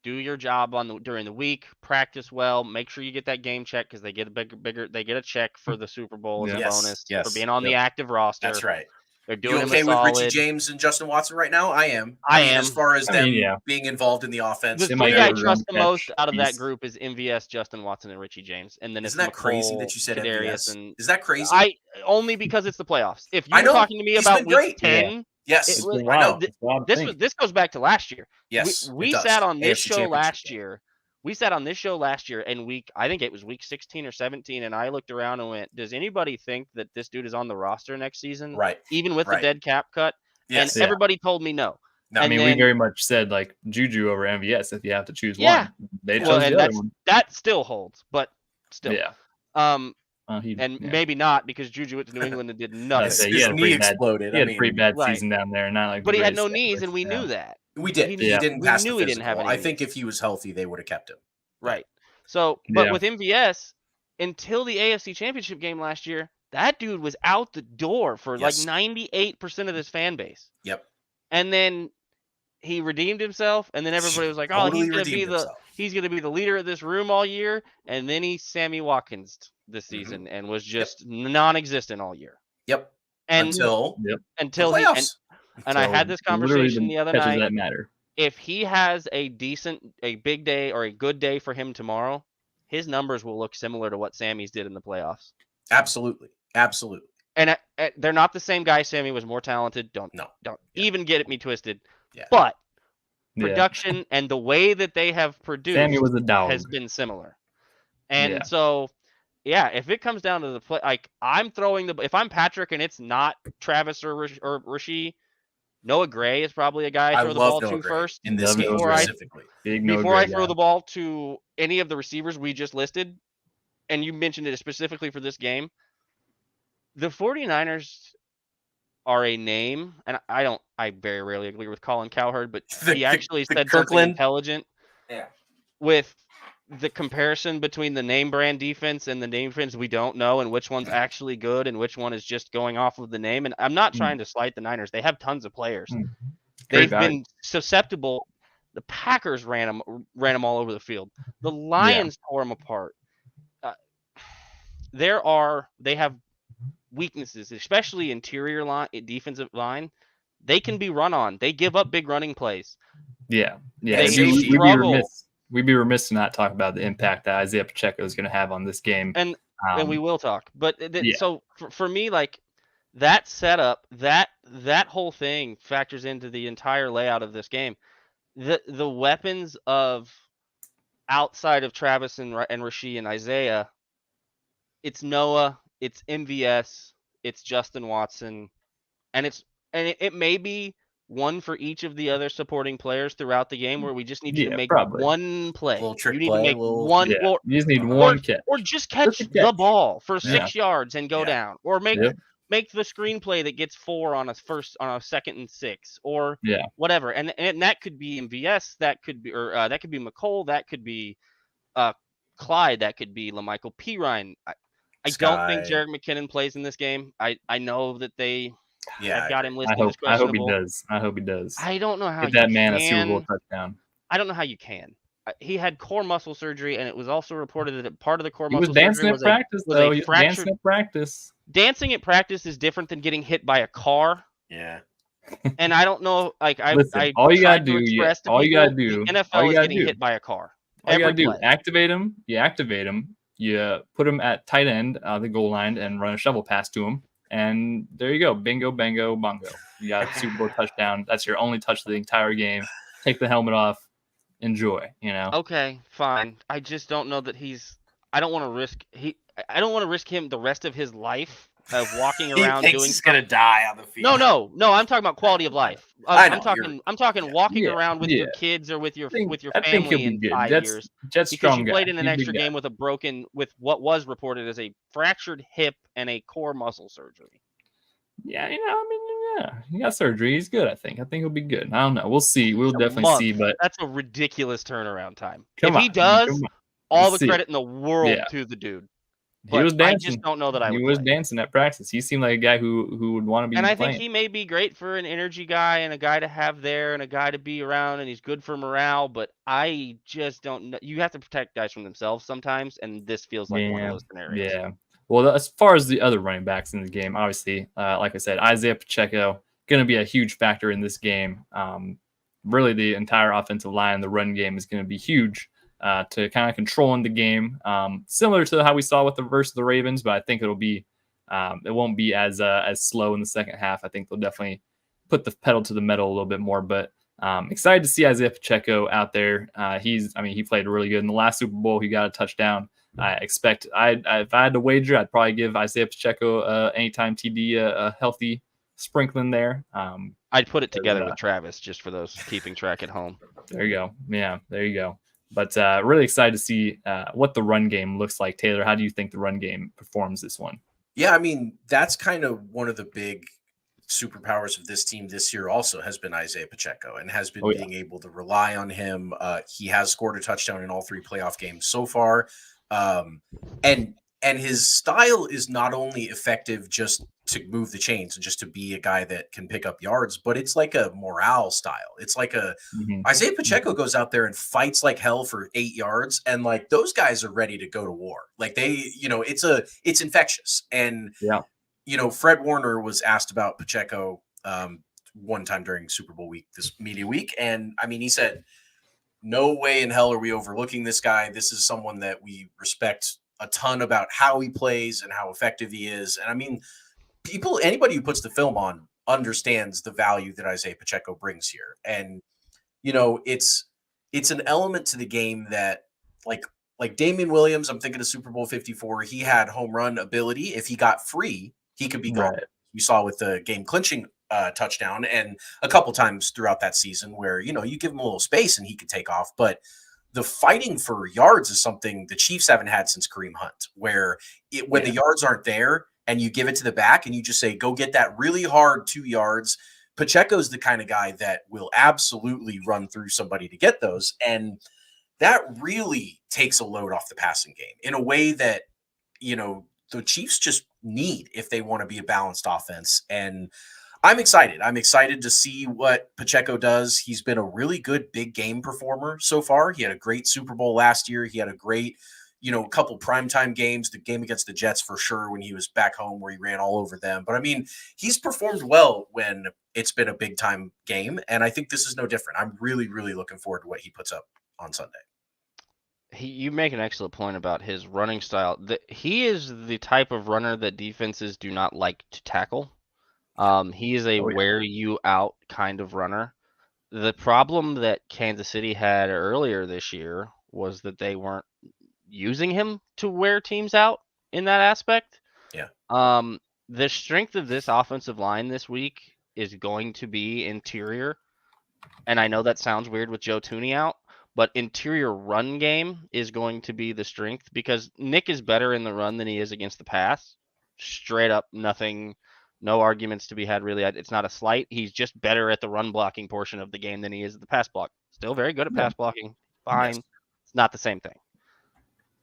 Do your job during the week, practice well, make sure you get that game check because they get a check for the Super Bowl as a bonus for being on the active roster. That's right. They're doing okay with Richie James and Justin Watson right now? I am. As far as them being involved in the offense. The three I trust the most out of that group is MVS, Justin Watson, and Richie James. And then Isn't that crazy that you said Kadarius MVS? Is that crazy? Only because it's the playoffs. If you were talking to me about week 10, yes, I know. This goes back to last year. Yes, we sat on this show last year. We sat on this show last year, and I think it was week 16 or 17, and I looked around and went, does anybody think that this dude is on the roster next season? Right. Even with the dead cap cut? Yes. And everybody told me no. I mean, we very much said, like, Juju over MVS if you have to choose one. They chose the other one. That still holds, but still. Yeah. Maybe not because Juju went to New England and did nothing. His knee exploded. He had a pretty bad season down there. Not like but he had no knees, and we knew that. We did. He didn't pass the physical. He didn't have any. I think if he was healthy, they would have kept him. Right. So, but with MVS, until the AFC Championship game last year, that dude was out the door for like 98% of his fan base. Yep. And then he redeemed himself, and then everybody was like, "Oh, he's gonna be the leader of this room all year." And then he Sammy Watkins this season and was just non-existent all year. Yep. And until he and I had this conversation the other night. That matter. If he has a big day or a good day for him tomorrow, his numbers will look similar to what Sammy's did in the playoffs. Absolutely. And they're not the same guy. Sammy was more talented. Don't even get me twisted. Yeah. But production and the way that they have produced Sammy was a dog. has been similar. And so, if it comes down to the play, like I'm throwing if I'm Patrick and it's not Travis or Rasheed, Noah Gray is probably a guy I throw the ball to first in this game specifically. Before I throw the ball to any of the receivers we just listed, and you mentioned it specifically for this game, the 49ers are a name, and I very rarely agree with Colin Cowherd, but he actually said something intelligent with the comparison between the name brand defense and the name defense we don't know, and which one's actually good and which one is just going off of the name. And I'm not trying to slight the Niners. They have tons of players. They've been susceptible. The Packers ran them all over the field. The Lions tore them apart. They have weaknesses, especially interior line, defensive line. They can be run on. They give up big running plays. We'd be remiss to not talk about the impact that Isaiah Pacheco is going to have on this game. And we will talk. But so for me, like that setup, that whole thing factors into the entire layout of this game. The weapons of outside of Travis and Rasheed and Isaiah, it's Noah, it's MVS, it's Justin Watson, and it may be one for each of the other supporting players throughout the game where we just need you to make one play. You need to make one. You just need one catch. Or just catch the ball for 6 yards and go down. Or make the screenplay that gets 4 on a 2nd and 6 or whatever. And that could be MVS, that could be McCole, that could be Clyde, that could be LaMichael Pirine. I don't think Jerick McKinnon plays in this game. I know that they have got him listed as questionable. I hope he does. I don't know how get that man a Super Bowl touchdown. I don't know how you can. He had core muscle surgery, and it was also reported that part of the core muscle surgery was dancing at practice. dancing at practice is different than getting hit by a car. Yeah. And I don't know, like Listen, I all you gotta tried to do, express to all you gotta people, do, the all NFL you is gotta getting do, hit by a car. all you Every gotta do, play. activate him. You activate him. You put him at tight end, the goal line, and run a shovel pass to him. And there you go. Bingo, bango, bongo. You got a Super Bowl touchdown. That's your only touch of the entire game. Take the helmet off. Enjoy. Okay, fine. I just don't know that I don't want to risk I don't want to risk him the rest of his life of walking He around thinks doing he's gonna die on the field. No. I'm talking about quality of life. I know, I'm talking walking Yeah, around with yeah. your kids or with your I think he'll family be in good. 5 Jet's years Jet's because you strong guy. played in an He's a big extra guy. game with what was reported as a fractured hip and a core muscle surgery. Yeah, he got surgery. He's good. I think he'll be good. I don't know. We'll see. We'll definitely see. But That's a ridiculous turnaround time. come If he on, does, all Let's the see. credit in the world Yeah. to the dude. He was But I just dancing. don't know that I He would was play. dancing at practice. He seemed like a guy who would want to be And I playing. think he may be great for an energy guy and a guy to have there and a guy to be around, and he's good for morale, but I just don't know. You have to protect guys from themselves sometimes, and this feels like one of those scenarios. Yeah. Well, as far as the other running backs in the game, obviously, like I said, Isaiah Pacheco going to be a huge factor in this game. Really, the entire offensive line, the run game is going to be huge to kind of controlling the game, similar to how we saw with the versus the Ravens. But I think it won't be as slow in the second half. I think they'll definitely put the pedal to the metal a little bit more. But excited to see Isaiah Pacheco out there. He played really good in the last Super Bowl. He got a touchdown. I expect if I had to wager, I'd probably give Isaiah Pacheco anytime TD a healthy sprinkling there. I'd put it together with Travis just for those keeping track at home. There you go. Yeah, there you go. But really excited to see what the run game looks like. Taylor, how do you think the run game performs this one? Yeah, I mean, that's kind of one of the big superpowers of this team this year also has been Isaiah Pacheco and has been being able to rely on him. He has scored a touchdown in all 3 playoff games so far. And his style is not only effective just to move the chains and just to be a guy that can pick up yards, but it's like a morale style. It's like Isaiah Pacheco goes out there and fights like hell for 8 yards, and like those guys are ready to go to war. Like it's infectious. And Fred Warner was asked about Pacheco one time during Super Bowl week, this media week, and I mean, he said, "No way in hell are we overlooking this guy. This is someone that we respect a ton about how he plays and how effective he is." And I mean, anybody who puts the film on understands the value that Isaiah Pacheco brings here. And it's an element to the game that like Damian Williams, I'm thinking of Super Bowl 54, he had home run ability. If he got free, he could be gone. We saw with the game clinching touchdown and a couple times throughout that season where, you give him a little space and he could take off. But the fighting for yards is something the Chiefs haven't had since Kareem Hunt, where when the yards aren't there and you give it to the back and you just say, go get that really hard 2 yards. Pacheco's the kind of guy that will absolutely run through somebody to get those. And that really takes a load off the passing game in a way that, the Chiefs just need if they want to be a balanced offense. And I'm excited. I'm excited to see what Pacheco does. He's been a really good big game performer so far. He had a great Super Bowl last year. He had a great, couple primetime games, the game against the Jets for sure when he was back home where he ran all over them. But I mean, he's performed well when it's been a big time game. And I think this is no different. I'm really, really looking forward to what he puts up on Sunday. You make an excellent point about his running style. He is the type of runner that defenses do not like to tackle. He is a wear you out kind of runner. The problem that Kansas City had earlier this year was that they weren't using him to wear teams out in that aspect. Yeah. The strength of this offensive line this week is going to be interior. And I know that sounds weird with Joe Tooney out, but interior run game is going to be the strength because Nick is better in the run than he is against the pass. Straight up, nothing, no arguments to be had really. It's not a slight. He's just better at the run blocking portion of the game than he is at the pass block. Still very good at pass blocking. Fine. Yes. It's not the same thing.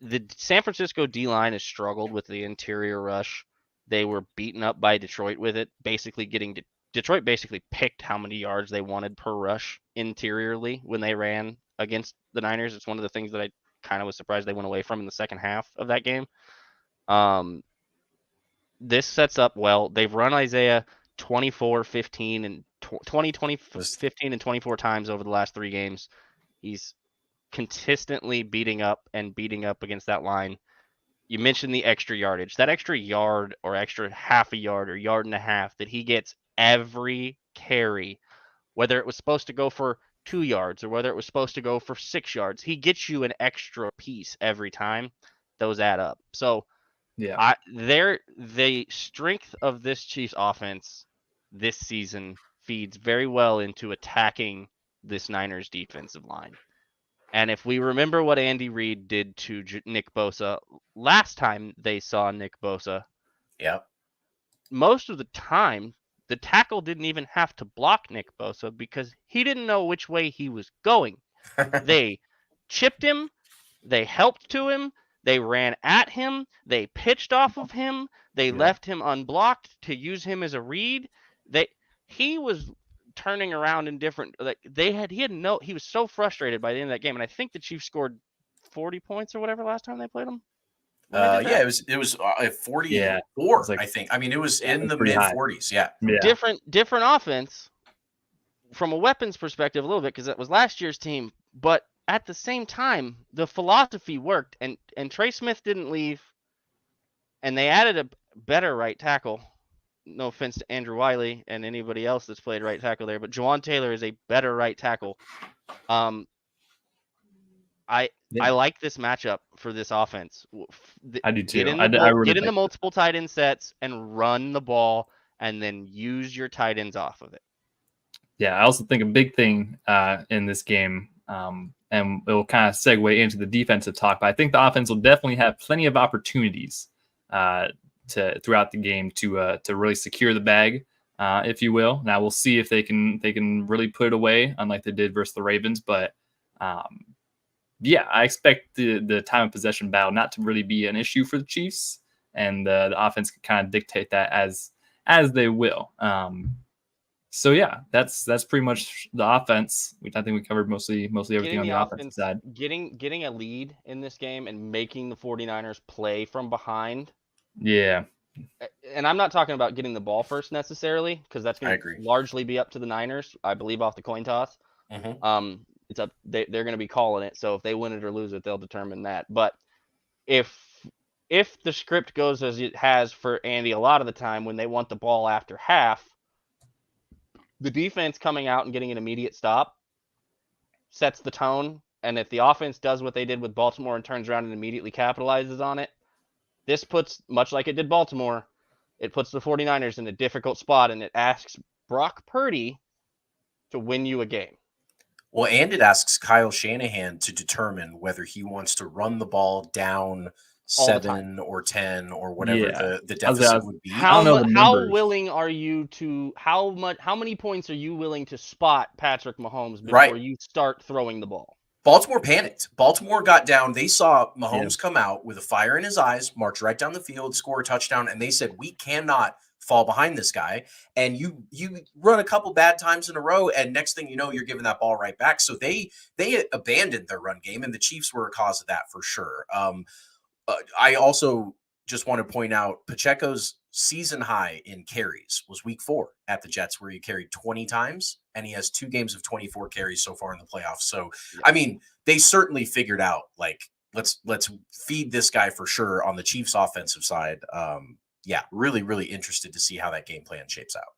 The San Francisco D-line has struggled with the interior rush. They were beaten up by Detroit with it, Detroit basically picked how many yards they wanted per rush interiorly when they ran against the Niners. It's one of the things that I kind of was surprised they went away from in the second half of that game. this sets up well. They've run Isaiah 24, 15, and 20, 15, and 24 times over the last 3 games. He's consistently beating up against that line. You mentioned the extra yardage. That extra yard or extra half a yard or yard and a half that he gets every carry, whether it was supposed to go for 2 yards or whether it was supposed to go for 6 yards, he gets you an extra piece every time. Those add up. So Yeah. the strength of this Chiefs offense this season feeds very well into attacking this Niners defensive line. And if we remember what Andy Reid did to Nick Bosa last time they saw Nick Bosa, most of the time the tackle didn't even have to block Nick Bosa because he didn't know which way he was going. They chipped him, they helped to him, they ran at him, they pitched off of him, they left him unblocked to use him as a read. He was turning around in different, like he was so frustrated by the end of that game, and I think the Chiefs scored 40 points or whatever last time they played them. It was 44. Yeah, like, I think. I mean, it was in the mid 40s. Yeah. Different offense from a weapons perspective a little bit because that was last year's team, but at the same time, the philosophy worked, and Trey Smith didn't leave, and they added a better right tackle. No offense to Andrew Wiley and anybody else that's played right tackle there, but Jawan Taylor is a better right tackle. I like this matchup for this offense. I do too. Get in the multiple tight end sets and run the ball, and then use your tight ends off of it. Yeah, I also think a big thing in this game, and it will kind of segue into the defensive talk, but I think the offense will definitely have plenty of opportunities throughout the game to really secure the bag, if you will. Now we'll see if they can really put it away, unlike they did versus the Ravens. But I expect the time of possession battle not to really be an issue for the Chiefs, and the offense can kind of dictate that as they will. So yeah, that's pretty much the offense. I think we covered mostly everything on the offensive side. Getting a lead in this game and making the 49ers play from behind. Yeah. And I'm not talking about getting the ball first necessarily, because that's going to largely be up to the Niners, I believe, off the coin toss. Mm-hmm. It's up. They're going to be calling it. So if they win it or lose it, they'll determine that. But if the script goes as it has for Andy a lot of the time when they want the ball after half, the defense coming out and getting an immediate stop sets the tone. And if the offense does what they did with Baltimore and turns around and immediately capitalizes on it, this puts, much like it did Baltimore, it puts the 49ers in a difficult spot, and it asks Brock Purdy to win you a game. Well, and it asks Kyle Shanahan to determine whether he wants to run the ball down 7 or 10 or whatever the deficit would be. How willing are you to how many points are you willing to spot Patrick Mahomes before you start throwing the ball? Baltimore panicked. Baltimore got down. They saw Mahomes come out with a fire in his eyes, march right down the field, score a touchdown, and they said, we cannot fall behind this guy. And you run a couple bad times in a row, and next thing you know, you're giving that ball right back. So they abandoned their run game, and the Chiefs were a cause of that for sure. I also just want to point out Pacheco's season high in carries was week 4 at the Jets, where he carried 20 times, and he has 2 games of 24 carries so far in the playoffs. So, I mean, they certainly figured out, like, let's feed this guy for sure on the Chiefs offensive side. Really, really interested to see how that game plan shapes out.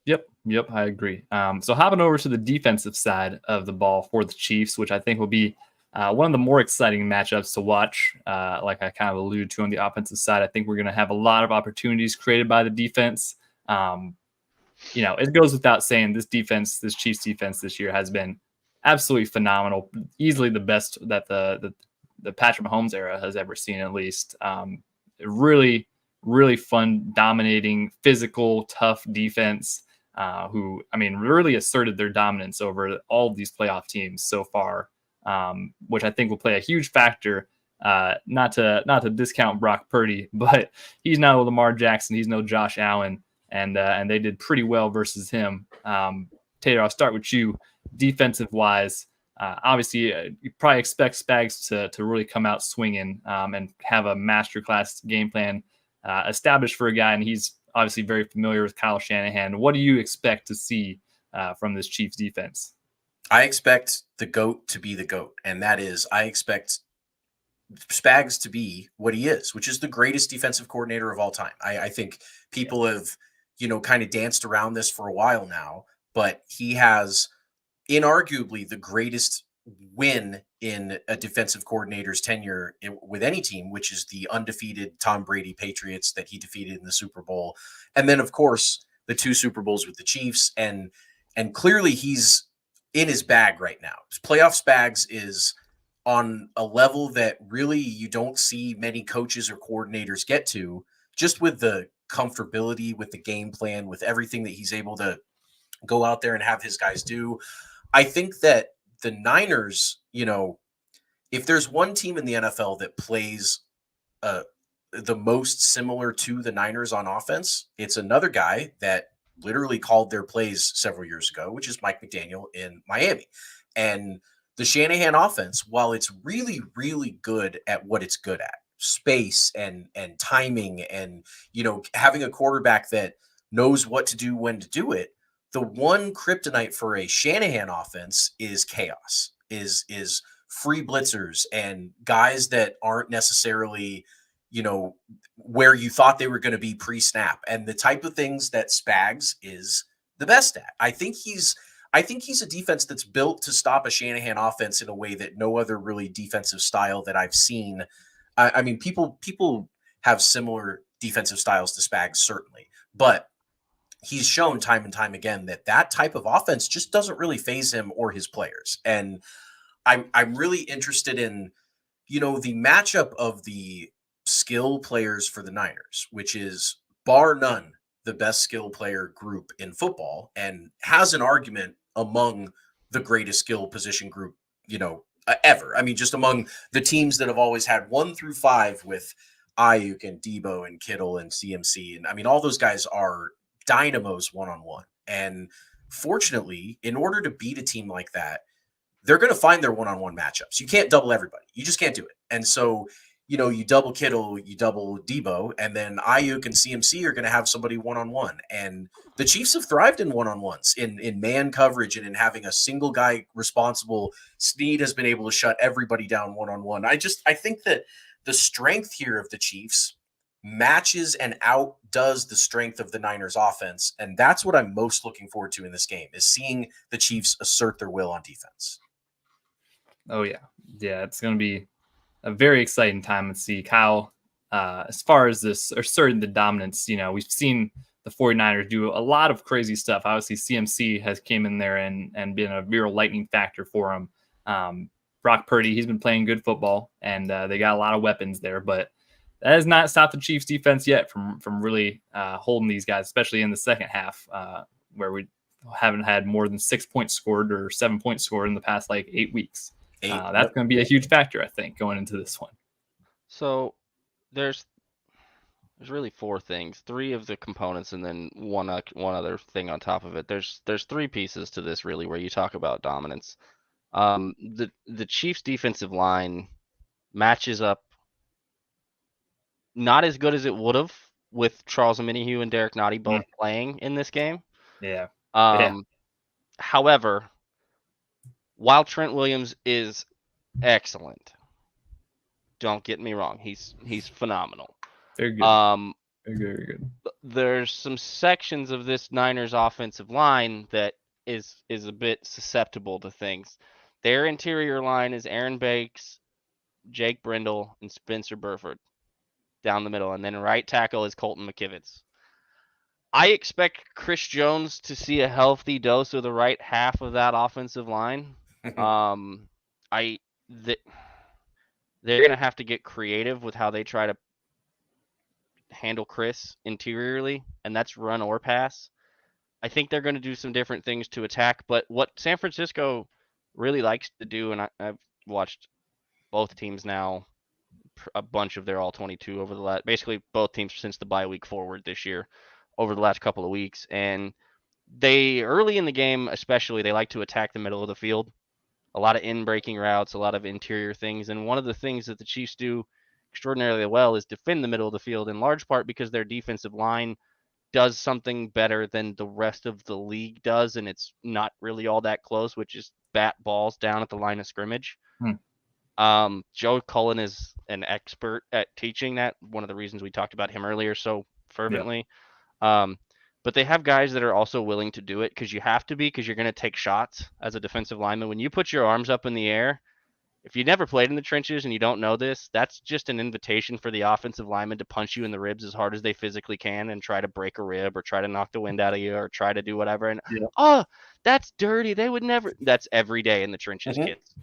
Yep, I agree. So hopping over to the defensive side of the ball for the Chiefs, which I think will be one of the more exciting matchups to watch. Like I kind of alluded to on the offensive side, I think we're going to have a lot of opportunities created by the defense. It goes without saying, this Chiefs defense this year has been absolutely phenomenal, easily the best that the Patrick Mahomes era has ever seen, at least. Really, really fun, dominating, physical, tough defense. Who really asserted their dominance over all of these playoff teams so far. Which I think will play a huge factor. Not to discount Brock Purdy, but he's no Lamar Jackson, he's no Josh Allen, and they did pretty well versus him. Taylor, I'll start with you. Defensive wise, obviously you probably expect Spags to really come out swinging and have a masterclass game plan established for a guy, and he's obviously very familiar with Kyle Shanahan. What do you expect to see from this Chiefs defense? I expect the GOAT to be the GOAT, and that is I expect Spags to be what he is, which is the greatest defensive coordinator of all time. I think people have, kind of danced around this for a while now, but he has inarguably the greatest win in a defensive coordinator's tenure with any team, which is the undefeated Tom Brady Patriots that he defeated in the Super Bowl. And then, of course, the 2 Super Bowls with the Chiefs. And clearly he's in his bag right now. Playoff Spags is on a level that really you don't see many coaches or coordinators get to, just with the comfortability, with the game plan, with everything that he's able to go out there and have his guys do. I think that the Niners, if there's one team in the NFL that plays the most similar to the Niners on offense, it's another guy that literally called their plays several years ago, which is Mike McDaniel in Miami. And the Shanahan offense, while it's really, really good at what it's good at, space and timing and, having a quarterback that knows what to do, when to do it, the one kryptonite for a Shanahan offense is chaos, is free blitzers and guys that aren't necessarily, where you thought they were going to be pre-snap, and the type of things that Spags is the best at. I think he's a defense that's built to stop a Shanahan offense in a way that no other really defensive style that I've seen. I mean, people have similar defensive styles to Spags, certainly, but he's shown time and time again that type of offense just doesn't really phase him or his players. And I'm really interested in, the matchup of the skill players for the Niners, which is bar none the best skill player group in football and has an argument among the greatest skill position group, ever. I mean, just among the teams that have always had 1 through 5 with Ayuk and Debo and Kittle and CMC. And I mean, all those guys are dynamos one-on-one. And fortunately, in order to beat a team like that, they're going to find their one-on-one matchups. You can't double everybody. You just can't do it. And so, you double Kittle, you double Debo, and then Ayuk and CMC are going to have somebody one-on-one. And the Chiefs have thrived in one-on-ones, in man coverage and in having a single guy responsible. Snead has been able to shut everybody down one-on-one. I think that the strength here of the Chiefs matches and outdoes the strength of the Niners offense. And that's what I'm most looking forward to in this game, is seeing the Chiefs assert their will on defense. Oh yeah. Yeah. It's going to be a very exciting time to see Kyle, as far as this asserting the dominance. We've seen the 49ers do a lot of crazy stuff. Obviously CMC has came in there and been a real lightning factor for him. Brock Purdy, he's been playing good football, and they got a lot of weapons there, but that has not stopped the Chiefs defense yet from really holding these guys, especially in the second half, where we haven't had more than 6 points scored or 7 points scored in the past 8 weeks. That's going to be a huge factor, I think, going into this one. So there's really 4 things, 3 of the components, and then one other thing on top of it. There's 3 pieces to this, really, where you talk about dominance. The Chiefs defensive line matches up not as good as it would have with Charles Omenihu and Derek Nottie both playing in this game. Yeah. However, while Trent Williams is excellent, don't get me wrong, he's phenomenal. Very good. Very good. There's some sections of this Niners offensive line that is a bit susceptible to things. Their interior line is Aaron Banks, Jake Brindle, and Spencer Burford down the middle, and then right tackle is Colton McKivitz. I expect Chris Jones to see a healthy dose of the right half of that offensive line. They're going to have to get creative with how they try to handle Chris interiorly, and that's run or pass. I think they're going to do some different things to attack, but what San Francisco really likes to do, and I've watched both teams now, a bunch of their all-22 over the last, basically both teams since the bye week forward this year, over the last couple of weeks, and they, early in the game especially, they like to attack the middle of the field. A lot of in-breaking routes, a lot of interior things, and one of the things that the Chiefs do extraordinarily well is defend the middle of the field, in large part because their defensive line does something better than the rest of the league does, and it's not really all that close, which is bat balls down at the line of scrimmage. Joe Cullen is an expert at teaching that. One of the reasons we talked about him earlier so fervently. But they have guys that are also willing to do it because you have to be, because you're going to take shots as a defensive lineman. When you put your arms up in the air, if you never played in the trenches and you don't know this, that's just an invitation for the offensive lineman to punch you in the ribs as hard as they physically can and try to break a rib or try to knock the wind out of you or try to do whatever. And, oh, that's dirty. They would never. That's every day in the trenches, kids.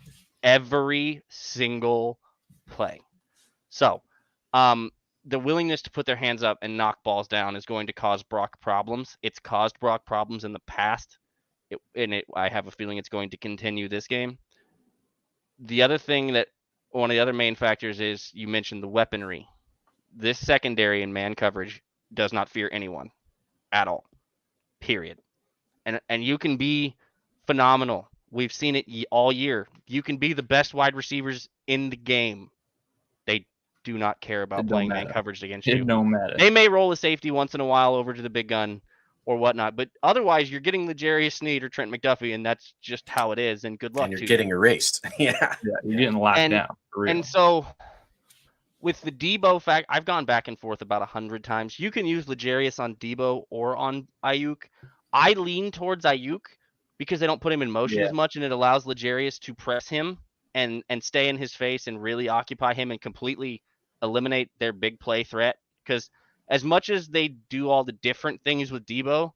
Every single play. So, the willingness to put their hands up and knock balls down is going to cause Brock problems. It's caused Brock problems in the past, I have a feeling it's going to continue this game. The other thing that one of the other main factors is you mentioned the weaponry. This secondary in man coverage does not fear anyone at all, period. And you can be phenomenal. We've seen it all year. You can be the best wide receivers in the game. They do not care about playing man coverage against you. It don't matter. They may roll a safety once in a while over to the big gun or whatnot, but otherwise you're getting L'Jarius Sneed or Trent McDuffie, and that's just how it is. And good luck. And you're getting erased. Yeah, you're getting locked down. For real. And so with the Debo fact, I've gone back and forth about 100 times. You can use L'Jarius on Debo or on Ayuk. I lean towards Ayuk because they don't put him in motion as much, and it allows L'Jarius to press him and stay in his face and really occupy him and completely eliminate their big play threat. Because as much as they do all the different things with Debo,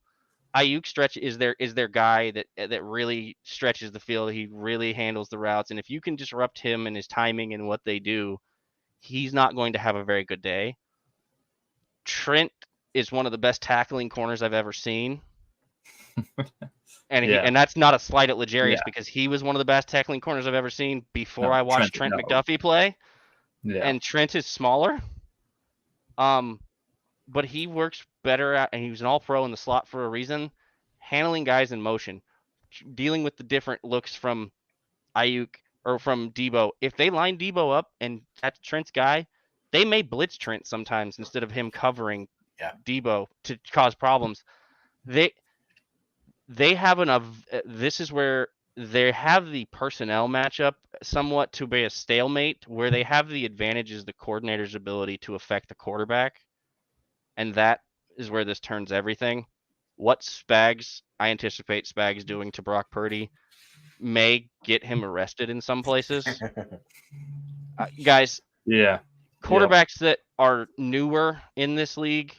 Ayuk is their guy that really stretches the field. He really handles the routes, and if you can disrupt him and his timing and what they do, he's not going to have a very good day. Trent is one of the best tackling corners I've ever seen. And that's not a slight at L'Jarius because he was one of the best tackling corners I've ever seen before I watched Trent McDuffie play. Yeah. And Trent is smaller. But he works better at, and he was an all-pro in the slot for a reason, handling guys in motion, dealing with the different looks from Ayuk or from Debo. If they line Debo up and that's Trent's guy, they may blitz Trent sometimes instead of him covering Debo to cause problems. They have this is where they have the personnel matchup somewhat to be a stalemate, where they have the advantage is the coordinator's ability to affect the quarterback. And that is where this turns everything. What I anticipate Spags doing to Brock Purdy may get him arrested in some places. Guys, quarterbacks that are newer in this league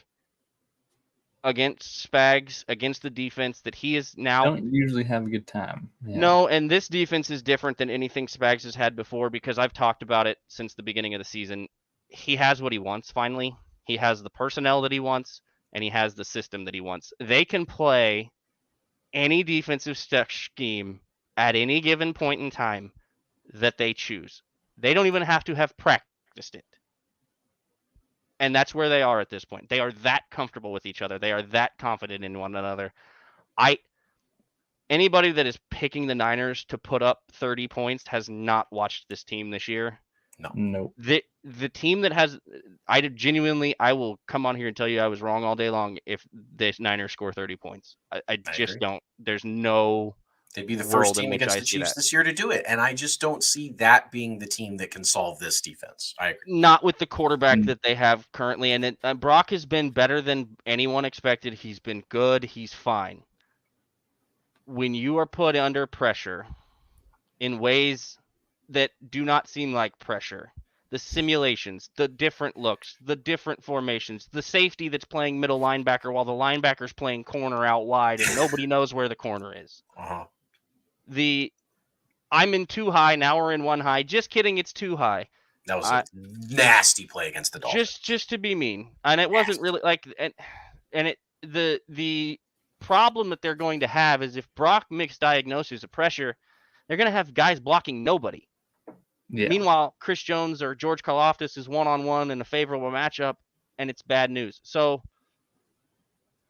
against Spags, against the defense that he is now, don't usually have a good time. No, and this defense is different than anything Spags has had before because I've talked about it since the beginning of the season. He has what he wants finally. He has the personnel that he wants, and he has the system that he wants. They can play any defensive scheme at any given point in time that they choose. They don't even have to have practiced it. And that's where they are at this point. They are that comfortable with each other. They are that confident in one another. Anybody that is picking the Niners to put up 30 points has not watched this team this year. No. The team that has, I will come on here and tell you I was wrong all day long if the Niners score 30 points. I just agree. Don't. There's no. They'd be the first team against the Chiefs this year to do it, and I just don't see that being the team that can solve this defense. I agree. Not with the quarterback that they have currently, and Brock has been better than anyone expected. He's been good. He's fine. When you are put under pressure in ways that do not seem like pressure, the simulations, the different looks, the different formations, the safety that's playing middle linebacker while the linebacker's playing corner out wide and nobody knows where the corner is. Uh-huh. I'm in too high, now we're in one high. Just kidding, it's too high. That was a nasty play against the Dolphins. Just to be mean. And it wasn't really like the problem that they're going to have is if Brock misdiagnoses a pressure, they're going to have guys blocking nobody. Yeah. Meanwhile, Chris Jones or George Karlaftis is one-on-one in a favorable matchup, and it's bad news. So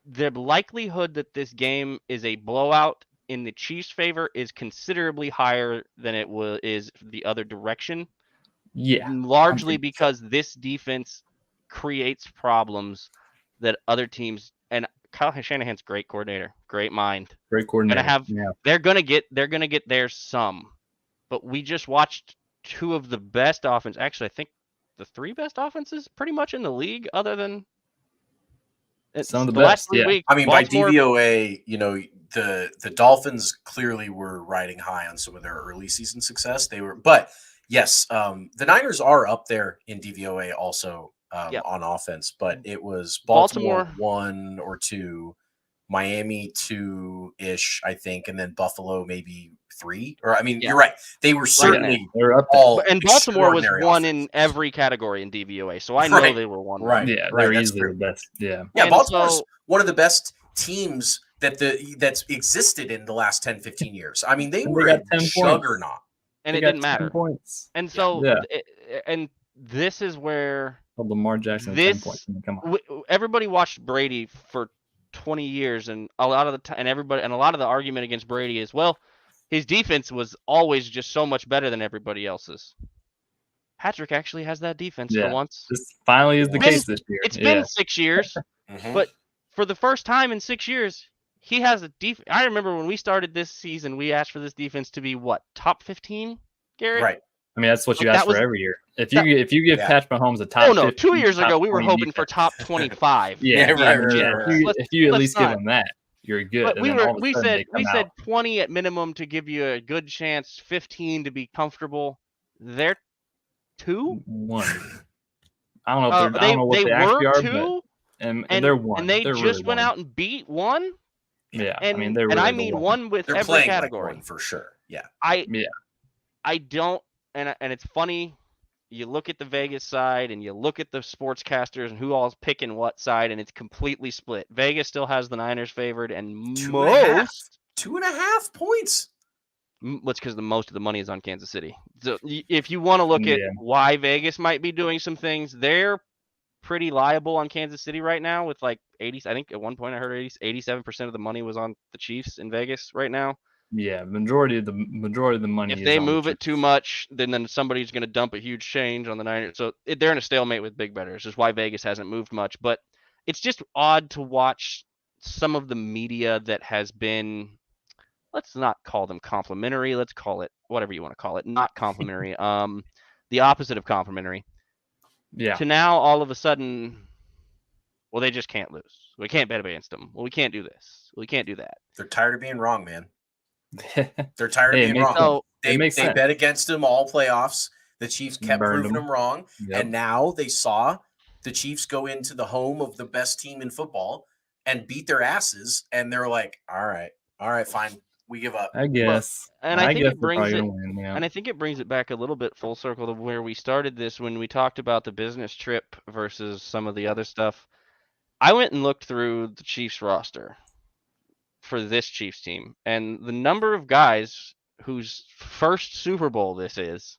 the likelihood that this game is a blowout in the Chiefs' favor is considerably higher than it is the other direction. Yeah. Largely 100%. because this defense creates problems that other teams, and Kyle Shanahan's great coordinator, great mind. Great coordinator. They're gonna get there some, but we just watched two of the best offense. Actually, I think the three best offenses pretty much in the league, other than some of the last best. 3 weeks. I mean, Baltimore, by DVOA, the Dolphins clearly were riding high on some of their early season success. But yes, the Niners are up there in DVOA also on offense, but it was Baltimore 1 or 2, Miami 2-ish, I think, and then Buffalo maybe 3. Or you're right. They were certainly they're up there. all and Baltimore was one offense. in every category in DVOA, so I know they were one. Right. Yeah, right. they're That's easily true. the best. Yeah. Yeah, And Baltimore's one of the best teams that's existed in the last 10, 15 years. I mean, they were a juggernaut. And it didn't matter. Points. And so, and this is where Lamar Jackson 10 points. Come on. Everybody watched Brady for 20 years, and a lot of the time, and a lot of the argument against Brady is, well, his defense was always just so much better than everybody else's. Patrick actually has that defense for once. This finally is the case this year. It's been 6 years, but for the first time in 6 years, he has a defense. I remember when we started this season, we asked for this defense to be what, top 15, Garrett? Right. I mean, that's what you ask for every year. If you give Patrick Mahomes a top, 15, 2 years ago we were hoping for top 25. If you at least give him that, you're good. But we said 20 at minimum to give you a good chance, 15 to be comfortable. They're 2? 1. I don't know if I don't know what they actually are, but and they're 1. And they they're just really went 1. out and beat 1. Yeah, and, I mean they're and really I mean 1 with they're every category for sure. Yeah. I don't, and it's funny. You look at the Vegas side and you look at the sportscasters and who all's picking what side, and it's completely split. Vegas still has the Niners favored, and most 2.5 points. What's because most of the money is on Kansas City. So if you want to look at why Vegas might be doing some things, they're pretty liable on Kansas City right now with like 80. I think at one point I heard 87% of the money was on the Chiefs in Vegas right now. Yeah, majority of the money. If they move it too much, then somebody's going to dump a huge change on the Niners. So they're in a stalemate with big bettors. Is why Vegas hasn't moved much. But it's just odd to watch some of the media that has been. Let's not call them complimentary. Let's call it whatever you want to call it. Not complimentary. The opposite of complimentary. Yeah. To now all of a sudden, well, they just can't lose. We can't bet against them. Well, we can't do this. We can't do that. They're tired of being wrong, man. They're tired of being wrong. So, they bet against them all playoffs. The Chiefs kept proving them wrong. Yep. And now they saw the Chiefs go into the home of the best team in football and beat their asses. And they're like, all right, fine. We give up. I guess. And I think it brings it and I think it brings it back a little bit full circle to where we started this when we talked about the business trip versus some of the other stuff. I went and looked through the Chiefs roster for this Chiefs team, and the number of guys whose first Super Bowl this is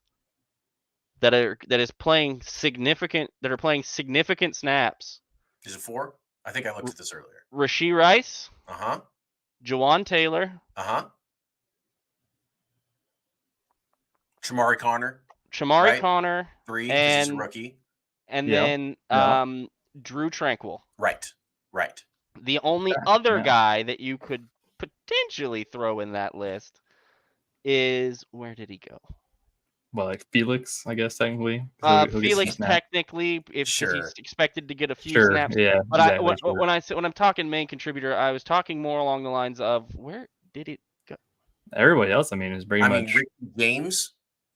that are playing significant snaps. Is it 4? I think I looked at this earlier. Rashee Rice. Jawan Taylor. Shamari Connor. Right? Connor. 3, and he's a rookie. And then Drew Tranquil. Right. The only other guy that you could potentially throw in that list is, where did he go? Well, like Felix, I guess technically. Felix technically, if he's expected to get a few snaps. Yeah. But exactly, when I'm talking main contributor, I was talking more along the lines of, where did it go? Everybody else, I mean, is pretty much games.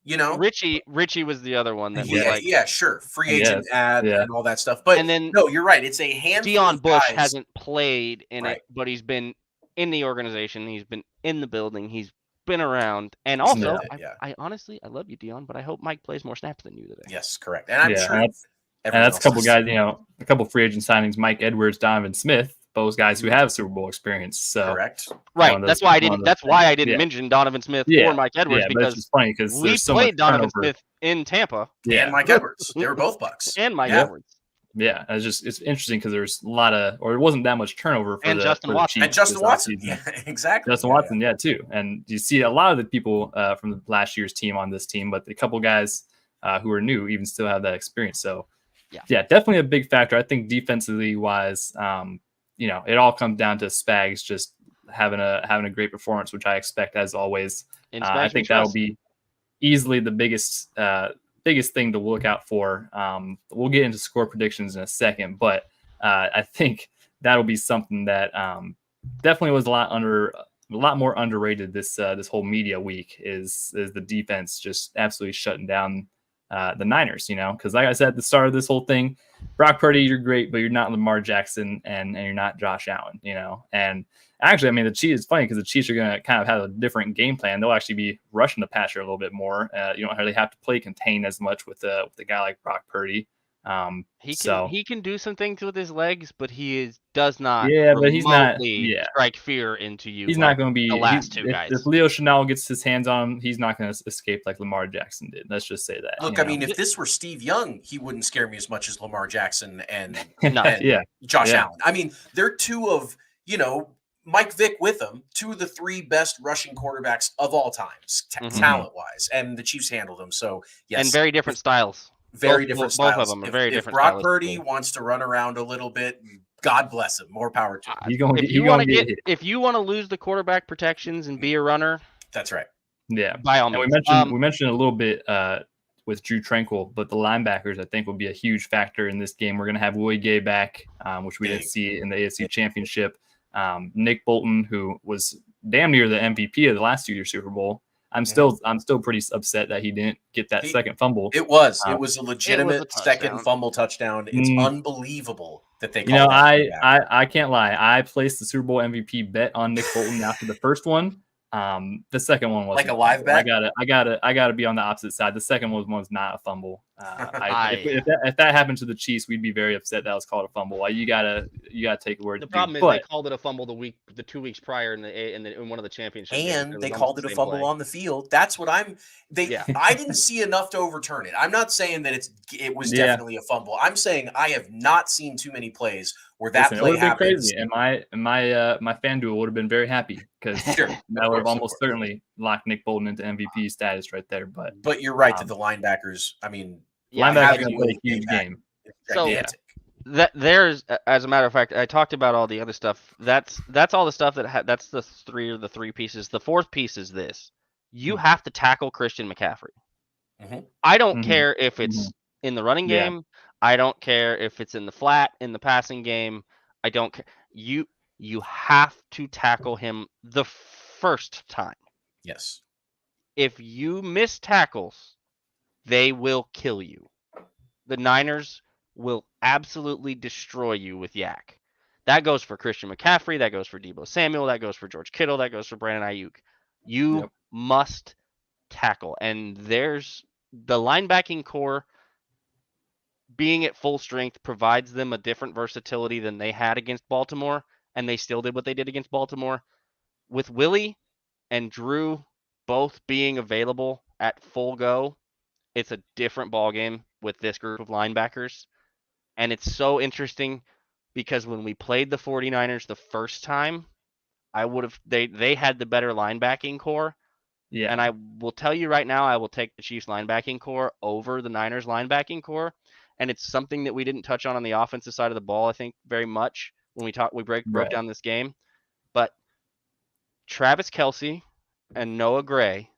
You know, Richie was the other one that was like, sure, free agent ad and all that stuff. But and then no, you're right. It's a handful. Deion Bush hasn't played in it, but he's been in the organization. He's been in the building. He's been around, and also, I honestly, I love you, Deion, but I hope Mike plays more snaps than you today. Yes, correct. And I'm sure. And that's a couple guys, a couple free agent signings: Mike Edwards, Donovan Smith. Those guys who have Super Bowl experience. So correct. Right. That's why I didn't mention Donovan Smith or Mike Edwards because it's funny because we played Donovan Smith in Tampa. Yeah. And Mike Edwards. They were both Bucks. And Mike Edwards. Yeah, it's interesting because there's a lot of, or it wasn't that much turnover for Justin Watson. And Justin Watson. Yeah, exactly. Justin Watson, too. And you see a lot of the people from the last year's team on this team, but a couple guys who are new even still have that experience. So Yeah. definitely a big factor. I think defensively wise, it all comes down to Spags just having a great performance, which I expect as always. I think that'll be easily the biggest thing to look out for. We'll get into score predictions in a second, but I think that'll be something that definitely was a lot more underrated this whole media week is the defense just absolutely shutting down the Niners, because like I said at the start of this whole thing, Brock Purdy, you're great, but you're not Lamar Jackson and you're not Josh Allen, and actually, I mean, the Chiefs, it's funny because the Chiefs are going to kind of have a different game plan. They'll actually be rushing the passer a little bit more. You don't really have to play contain as much with a guy like Brock Purdy. He can do some things with his legs, but does not but he's not strike fear into you. He's not going to be the last two guys. If Leo Chanel gets his hands on him, he's not going to escape like Lamar Jackson did. Let's just say that. Look, I mean, if this were Steve Young, he wouldn't scare me as much as Lamar Jackson and Josh Allen. I mean, they're two of Mike Vick with them, two of the three best rushing quarterbacks of all times, talent-wise, and the Chiefs handled them. So, yes. And very different styles. Very different styles. Both of them are very different. If Brock Purdy wants to run around a little bit, God bless him. More power to him. If you want to lose the quarterback protections and be a runner, that's right. Yeah. By all means. We mentioned a little bit with Drew Tranquil, but the linebackers I think will be a huge factor in this game. We're going to have Willie Gay back, which we didn't see in the AFC Championship. Nick Bolton, who was damn near the MVP of the last 2 year Super Bowl. I'm still pretty upset that he didn't get that second fumble. It was a legitimate second fumble touchdown. It's unbelievable that they called that. I can't lie. I placed the Super Bowl MVP bet on Nick Bolton after the first one. The second one was like a live bet. I gotta be on the opposite side. The second one was not a fumble. If that happened to the Chiefs, we'd be very upset that was called a fumble. You gotta take a word. The problem is they called it a fumble the 2 weeks prior in one of the championships, and they called it a fumble on the field. That's what I didn't see enough to overturn it. I'm not saying that it was definitely a fumble. I'm saying I have not seen too many plays where that play happens. Crazy. And my FanDuel would have been very happy because that would have almost certainly locked Nick Bolton into MVP status right there. But you're right that the linebackers. I mean, linebackers play a huge game. So there's, as a matter of fact, I talked about all the other stuff. That's all the stuff that's the three pieces. The fourth piece is this: you have to tackle Christian McCaffrey. I don't care if it's in the running game. I don't care if it's in the flat, in the passing game. I don't care. You have to tackle him the first time. Yes. If you miss tackles, they will kill you. The Niners will absolutely destroy you with Yak. That goes for Christian McCaffrey. That goes for Deebo Samuel. That goes for George Kittle. That goes for Brandon Ayuk. You must tackle. And there's the linebacking core being at full strength provides them a different versatility than they had against Baltimore, and they still did what they did against Baltimore. With Willie and Drew both being available at full go, it's a different ballgame with this group of linebackers. And it's so interesting because when we played the 49ers the first time, they had the better linebacking core. Yeah. And I will tell you right now, I will take the Chiefs linebacking core over the Niners linebacking core. And it's something that we didn't touch on the offensive side of the ball, I think, very much when we broke down this game. But Travis Kelce and Noah Gray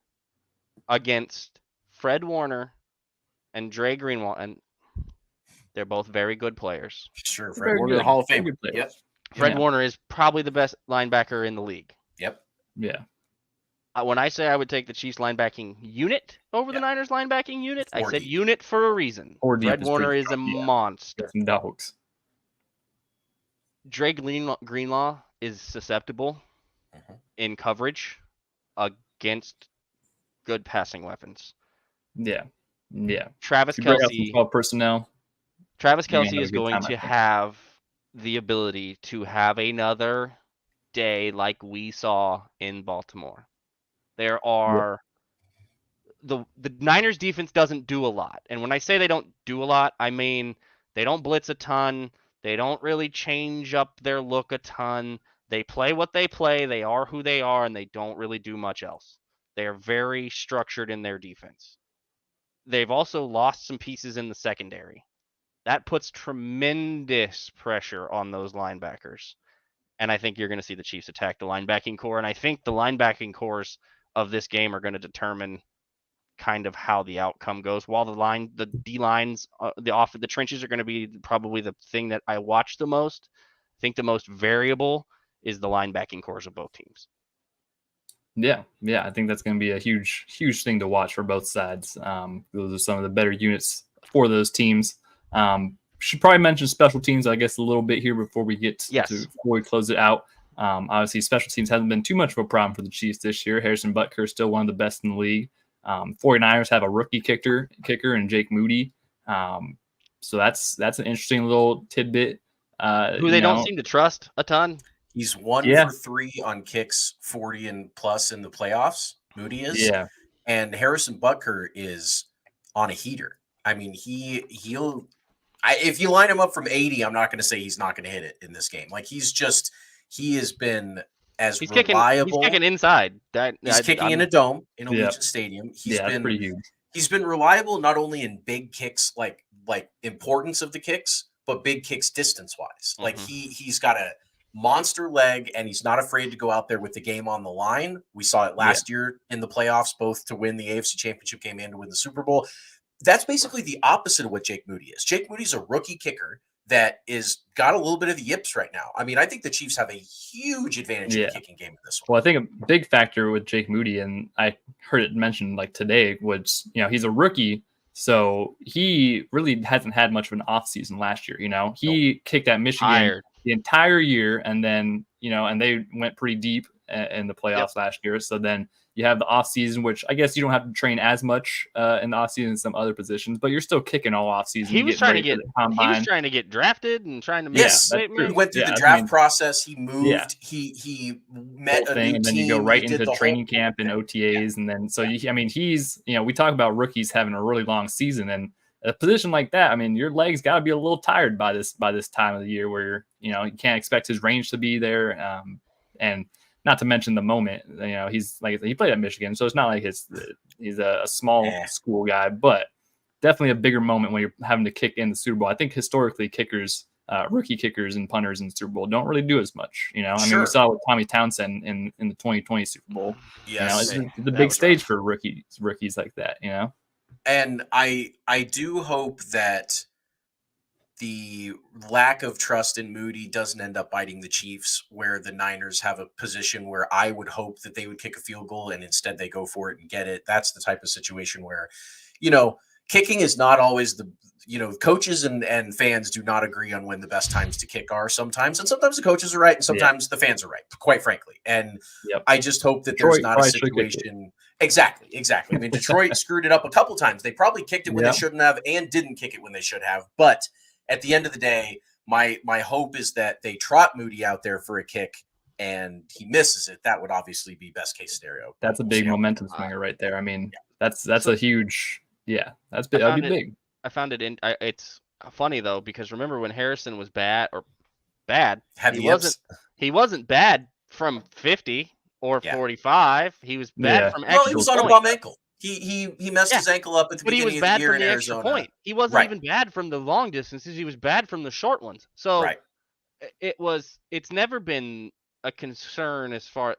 against Fred Warner and Dre Greenwald, and they're both very good players. Sure, Fred Warner, Hall of Fame. Yep. Fred Warner is probably the best linebacker in the league. Yep. Yeah. When I say I would take the Chiefs linebacking unit over the Niners linebacking unit, I said unit for a reason. Fred Warner is a monster. Some dogs. Dre Greenlaw is susceptible in coverage against good passing weapons. Yeah. Yeah. Travis Kelce. Personnel. Travis Kelce is going to have the ability to have another day like we saw in Baltimore. There are the Niners defense doesn't do a lot. And when I say they don't do a lot, I mean they don't blitz a ton. They don't really change up their look a ton. They play what they play. They are who they are, and they don't really do much else. They are very structured in their defense. they've also lost some pieces in the secondary. That puts tremendous pressure on those linebackers. And I think you're going to see the Chiefs attack the linebacking core. And I think the linebacking cores of this game are going to determine kind of how the outcome goes. While the D lines, the trenches are going to be probably the thing that I watch the most. I think the most variable is the linebacking cores of both teams. Yeah, I think that's going to be a huge thing to watch for both sides. Those are some of the better units for those teams. Should probably mention special teams, I guess, a little bit here before we get to before we close it out. Obviously, special teams hasn't been too much of a problem for the Chiefs this year. Harrison Butker is still one of the best in the league. 49ers have a rookie kicker in Jake Moody. So that's an interesting little tidbit. Who they don't seem to trust a ton. He's 1 for 3 on kicks 40 and plus in the playoffs. Moody is. Yeah. And Harrison Butker is on a heater. I mean, if you line him up from 80, I'm not going to say he's not going to hit it in this game. Like he has been as reliable. He's kicking inside. He's kicking in a dome in Allegiant Stadium. That's pretty huge. He's been reliable not only in big kicks, like importance of the kicks, but big kicks distance wise. Like he's got a monster leg, and he's not afraid to go out there with the game on the line. We saw it last year in the playoffs, both to win the AFC Championship game and to win the Super Bowl. That's basically the opposite of what Jake Moody is. Jake Moody's a rookie kicker that is got a little bit of the yips right now. I mean, I think the Chiefs have a huge advantage in the kicking game in this one. Well, I think a big factor with Jake Moody, and I heard it mentioned like today, was, he's a rookie, so he really hasn't had much of an offseason last year. He kicked at Michigan the entire year, and then, and they went pretty deep in the playoffs last year. So then you have the offseason, which I guess you don't have to train as much in the offseason in some other positions, but you're still kicking all offseason. He was trying to get drafted and trying to make he went through the draft process. He moved. He met a new team, and then you go right into training camp and OTAs, and then he's we talk about rookies having a really long season, and a position like that, I mean, your legs got to be a little tired by this time of the year where you can't expect his range to be there, and not to mention the moment. He's he played at Michigan, so it's not like he's a small school guy, but definitely a bigger moment when you're having to kick in the Super Bowl. I think historically kickers, rookie kickers and punters in the Super Bowl don't really do as much. I mean, we saw with Tommy Townsend in the 2020 Super Bowl. Yes, it's the big stage for rookies like that. And I do hope that the lack of trust in Moody doesn't end up biting the Chiefs, where the Niners have a position where I would hope that they would kick a field goal and instead they go for it and get it. That's the type of situation where, kicking is not always coaches and fans do not agree on when the best times to kick are sometimes. And sometimes the coaches are right and sometimes the fans are right, quite frankly. And I just hope that there's not a situation. Exactly. I mean, Detroit screwed it up a couple times. They probably kicked it when they shouldn't have and didn't kick it when they should have. But at the end of the day, my hope is that they trot Moody out there for a kick and he misses it. That would obviously be best case scenario. That's a big momentum swinger right there. I mean, that's a huge, that's big. That'd be big. I found it it's funny though, because remember when Harrison was bad, he wasn't bad from 50 or 45. He was bad from extra. Well, he was on a bum ankle. He messed his ankle up at the beginning of the year in Arizona. Point. He wasn't even bad from the long distances. He was bad from the short ones. So it's never been a concern as far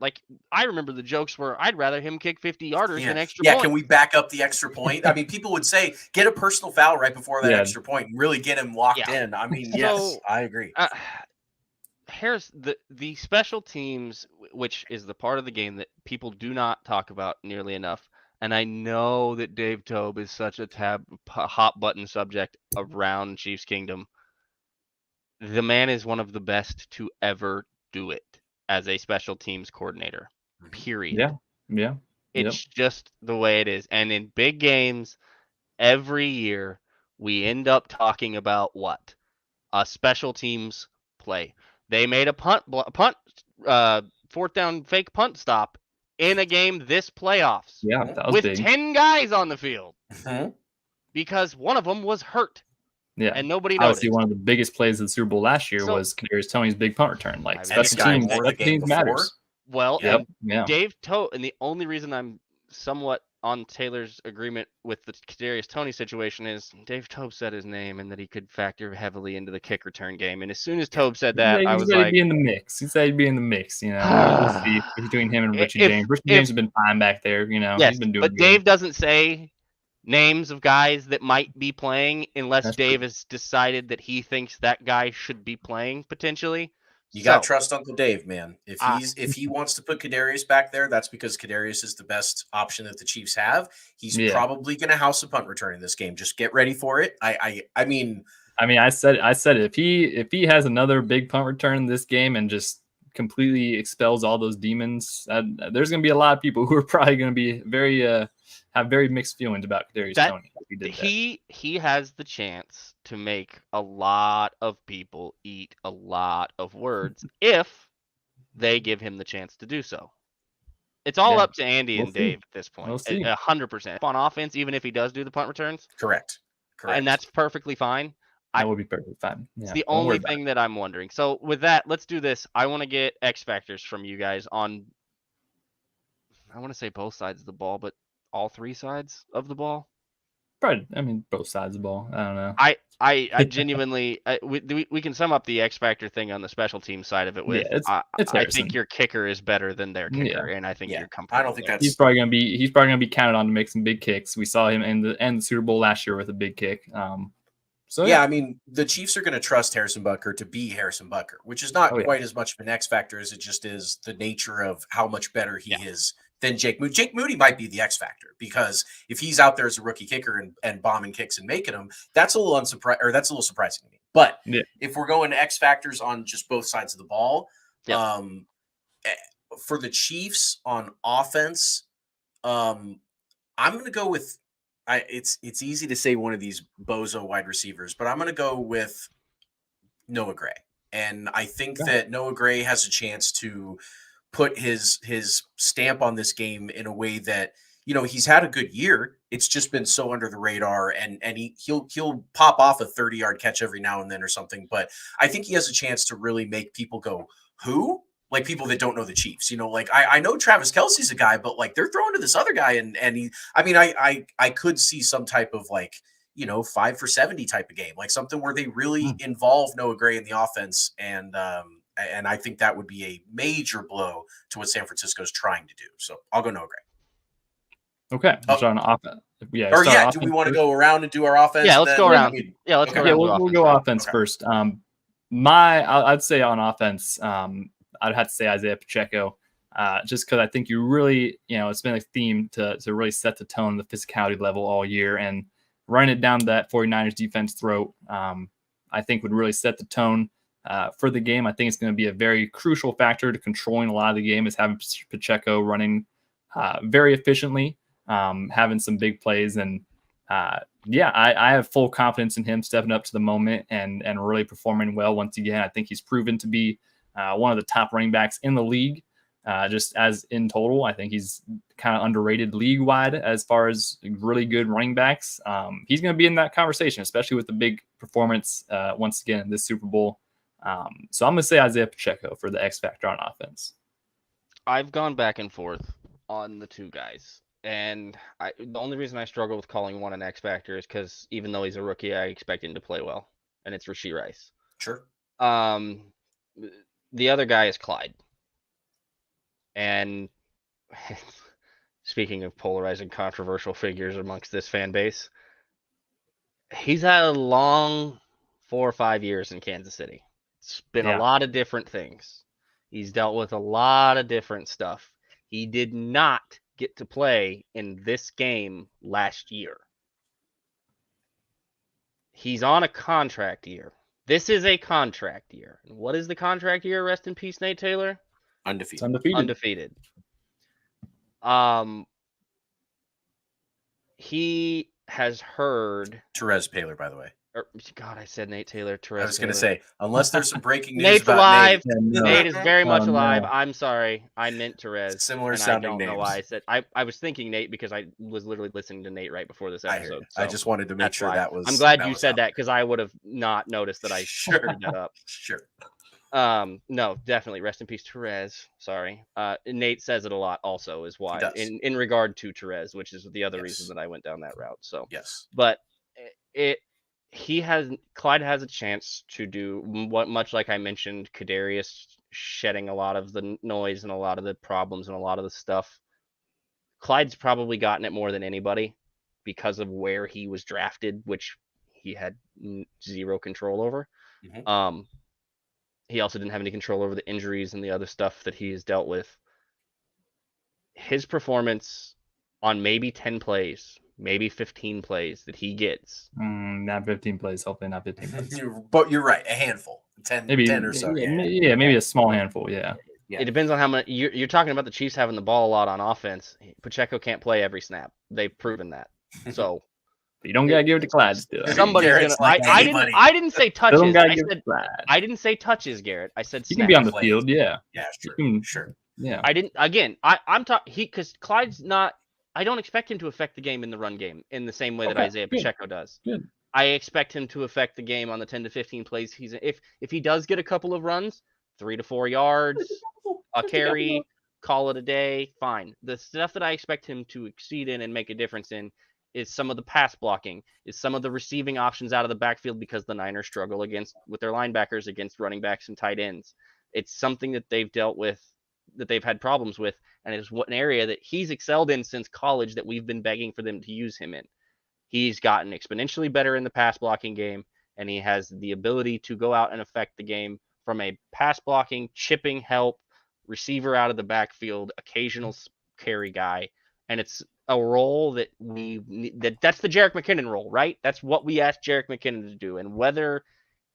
I remember the jokes where I'd rather him kick 50-yarders than extra point. Yeah, can we back up the extra point? I mean, people would say get a personal foul right before that extra point and really get him locked in. I mean, yes, I agree. Here's the special teams, which is the part of the game that people do not talk about nearly enough. And I know that Dave Tobe is such a hot button subject around Chiefs Kingdom. The man is one of the best to ever do it as a special teams coordinator, period. Yeah. It's just the way it is. And in big games, every year, we end up talking about what? A special teams play. They made a fourth down fake punt stop in a game this playoffs. Yeah, that was with big. 10 guys on the field because one of them was hurt. Yeah, and nobody noticed. Obviously, one of the biggest plays of the Super Bowl last year was Kadarius Toney's big punt return. Special teams matters. Well, Dave Tobe, and the only reason I'm somewhat on Taylor's agreement with the Kadarius Toney situation is Dave Tobe said his name and that he could factor heavily into the kick return game. And as soon as Tobe said that, I He was said like, he'd be in the mix. He said he'd be in the mix. We'll see between him and Richie James. Richie James has been fine back there. yes, he's been doing but good. Dave doesn't say names of guys that might be playing unless That's Dave true. has decided that he thinks that guy should be playing potentially. You got to trust Uncle Dave, man. If he wants to put Kadarius back there, that's because Kadarius is the best option that the Chiefs have. He's probably going to house a punt return in this game. Just get ready for it. I mean, I said it. If he has another big punt return in this game and just completely expels all those demons, there's going to be a lot of people who are probably going to be have very mixed feelings about Kadarius Toney. He has the chance to make a lot of people eat a lot of words if they give him the chance to do so. It's all up to Andy and Dave at this point. 100% on offense, even if he does do the punt returns. Correct. And that's perfectly fine. That would be perfectly fine. It's the only thing that I'm wondering. So with that, let's do this. I want to get X factors from you guys on, I want to say both sides of the ball, but all three sides of the ball. Probably, both sides of the ball. I don't know. I genuinely, we can sum up the X factor thing on the special team side of it with. I think your kicker is better than their kicker, and I think you're comfortable. I don't think that's. He's probably gonna be counted on to make some big kicks. We saw him in the Super Bowl last year with a big kick. I mean, the Chiefs are going to trust Harrison Butker to be Harrison Butker, which is not quite as much of an X factor as it just is the nature of how much better he is than Jake Moody. Jake Moody might be the X factor because if he's out there as a rookie kicker and bombing kicks and making them, that's a little surprising to me. But if we're going to X factors on just both sides of the ball, for the Chiefs on offense, I'm going to go with. It's easy to say one of these bozo wide receivers, but I'm going to go with Noah Gray. And I think that Noah Gray has a chance to put his stamp on this game in a way that, he's had a good year. It's just been so under the radar, and he'll pop off a 30-yard catch every now and then or something. But I think he has a chance to really make people go, who? Like people that don't know the Chiefs, I know Travis Kelce's a guy, but like they're throwing to this other guy. And I could see some type of 5 for 70 type of game, like something where they really involve Noah Gray in the offense. And I think that would be a major blow to what San Francisco is trying to do. So I'll go Noah Gray. Okay. On offense. Do we want to go around and do our offense? Yeah, let's go around. Let's go around. We'll go offense first. I'd say on offense, I'd have to say Isaiah Pacheco, just because I think you really, it's been a theme to really set the tone, the physicality level all year, and running it down that 49ers defense throat, I think would really set the tone for the game. I think it's going to be a very crucial factor to controlling a lot of the game is having Pacheco running very efficiently, having some big plays. And I have full confidence in him stepping up to the moment and really performing well once again. I think he's proven to be one of the top running backs in the league, just as in total. I think he's kind of underrated league-wide as far as really good running backs. He's going to be in that conversation, especially with the big performance once again in this Super Bowl. So I'm going to say Isaiah Pacheco for the X factor on offense. I've gone back and forth on the two guys. And the only reason I struggle with calling one an X factor is because even though he's a rookie, I expect him to play well. And it's Rashee Rice. Sure. The other guy is Clyde. And speaking of polarizing controversial figures amongst this fan base, he's had a long 4 or 5 years in Kansas City. It's been a lot of different things. He's dealt with a lot of different stuff. He did not get to play in this game last year. He's on a contract year. This is a contract year. What is the contract year? Rest in peace, Nate Taylor. Undefeated. He has heard Therese Taylor, by the way. God, I said Nate Taylor. Therese. I was going to say, unless there's some breaking news Nate's about alive. Nate. Nate is very much alive. I'm sorry. I meant Therese. Similar sounding names. I don't know names. why I said. I was thinking Nate because I was literally listening to Nate right before this episode. I just wanted to make sure that was. I'm glad you said that because I would have not noticed that I screwed that up. Sure. No, definitely. Rest in peace, Therese. Sorry. Nate says it a lot also is why does. in regard to Therese, which is the other Yes. reason that I went down that route. So, Yes. but Clyde has a chance to do what, much like I mentioned, Kadarius shedding a lot of the noise and a lot of the problems and a lot of the stuff. Clyde's probably gotten it more than anybody because of where he was drafted, which he had zero control over. Mm-hmm. He also didn't have any control over the injuries and the other stuff that he has dealt with. His performance on maybe 10 plays, maybe 15 plays that he gets. Not 15 plays. Hopefully not 15 plays. But you're right. A handful. 10 or so. Yeah, maybe a small handful. Yeah. It depends on how much you're talking about. The Chiefs having the ball a lot on offense. Pacheco can't play every snap. They've proven that. So you don't gotta give it to Clyde still. Somebody's Garrett's gonna. like I didn't say touches. Still gotta I give it said to Clyde. I didn't say touches, Garrett. I said He snaps. can be on the field. Yeah. Yeah, true. Sure. Yeah. I didn't. Again, I'm talking. Because Clyde's not. I don't expect him to affect the game in the run game in the same way that Isaiah Pacheco does. Good. I expect him to affect the game on the 10 to 15 plays. If he does get a couple of runs, 3 to 4 yards, a carry, call it a day, fine. The stuff that I expect him to exceed in and make a difference in is some of the pass blocking, is some of the receiving options out of the backfield because the Niners struggle with their linebackers against running backs and tight ends. It's something that they've dealt with, that they've had problems with, and it's an area that he's excelled in since college that we've been begging for them to use him in. He's gotten exponentially better in the pass blocking game, and he has the ability to go out and affect the game from a pass blocking, chipping help, receiver out of the backfield, occasional carry guy. And it's a role that that's the Jerick McKinnon role, right? That's what we asked Jerick McKinnon to do. And whether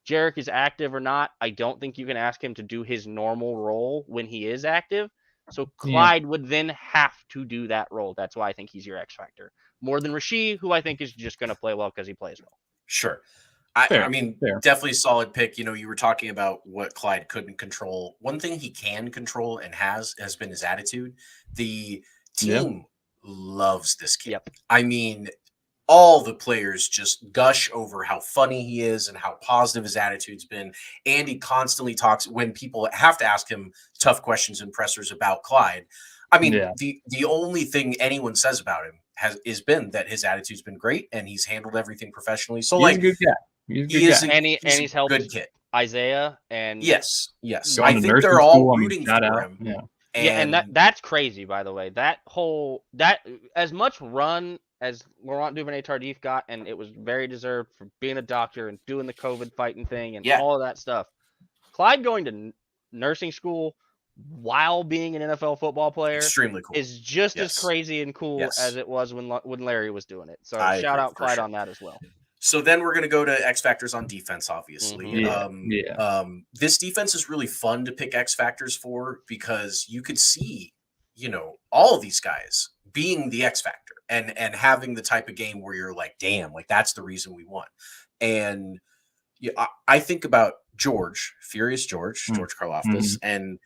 Jerick is active or not, I don't think you can ask him to do his normal role when he is active. So Clyde would then have to do that role. That's why I think he's your X factor. More than Rasheed, who I think is just going to play well because he plays well. Sure. I mean, definitely solid pick. You were talking about what Clyde couldn't control. One thing he can control and has been his attitude. The team loves this kid. Yep. I mean, all the players just gush over how funny he is and how positive his attitude's been. Andy constantly talks when people have to ask him tough questions and pressers about Clyde. I mean, the only thing anyone says about him has been that his attitude's been great and he's handled everything professionally. So he's a good guy. He's he's helped good kid. Isaiah and yes. I think they're all rooting for him. Yeah, and that's crazy, by the way. That as much run as Laurent Duvernay-Tardif got, and it was very deserved for being a doctor and doing the COVID fighting thing and all of that stuff. Clyde going to nursing school while being an NFL football player extremely cool. Is just as crazy and cool as it was when Larry was doing it. So shout out Clyde on that as well. So then we're going to go to X factors on defense, obviously. This defense is really fun to pick X factors for because you could see, all of these guys being the X factor and having the type of game where you're like, damn, like that's the reason we won. And I think about Furious George Karlaftis, and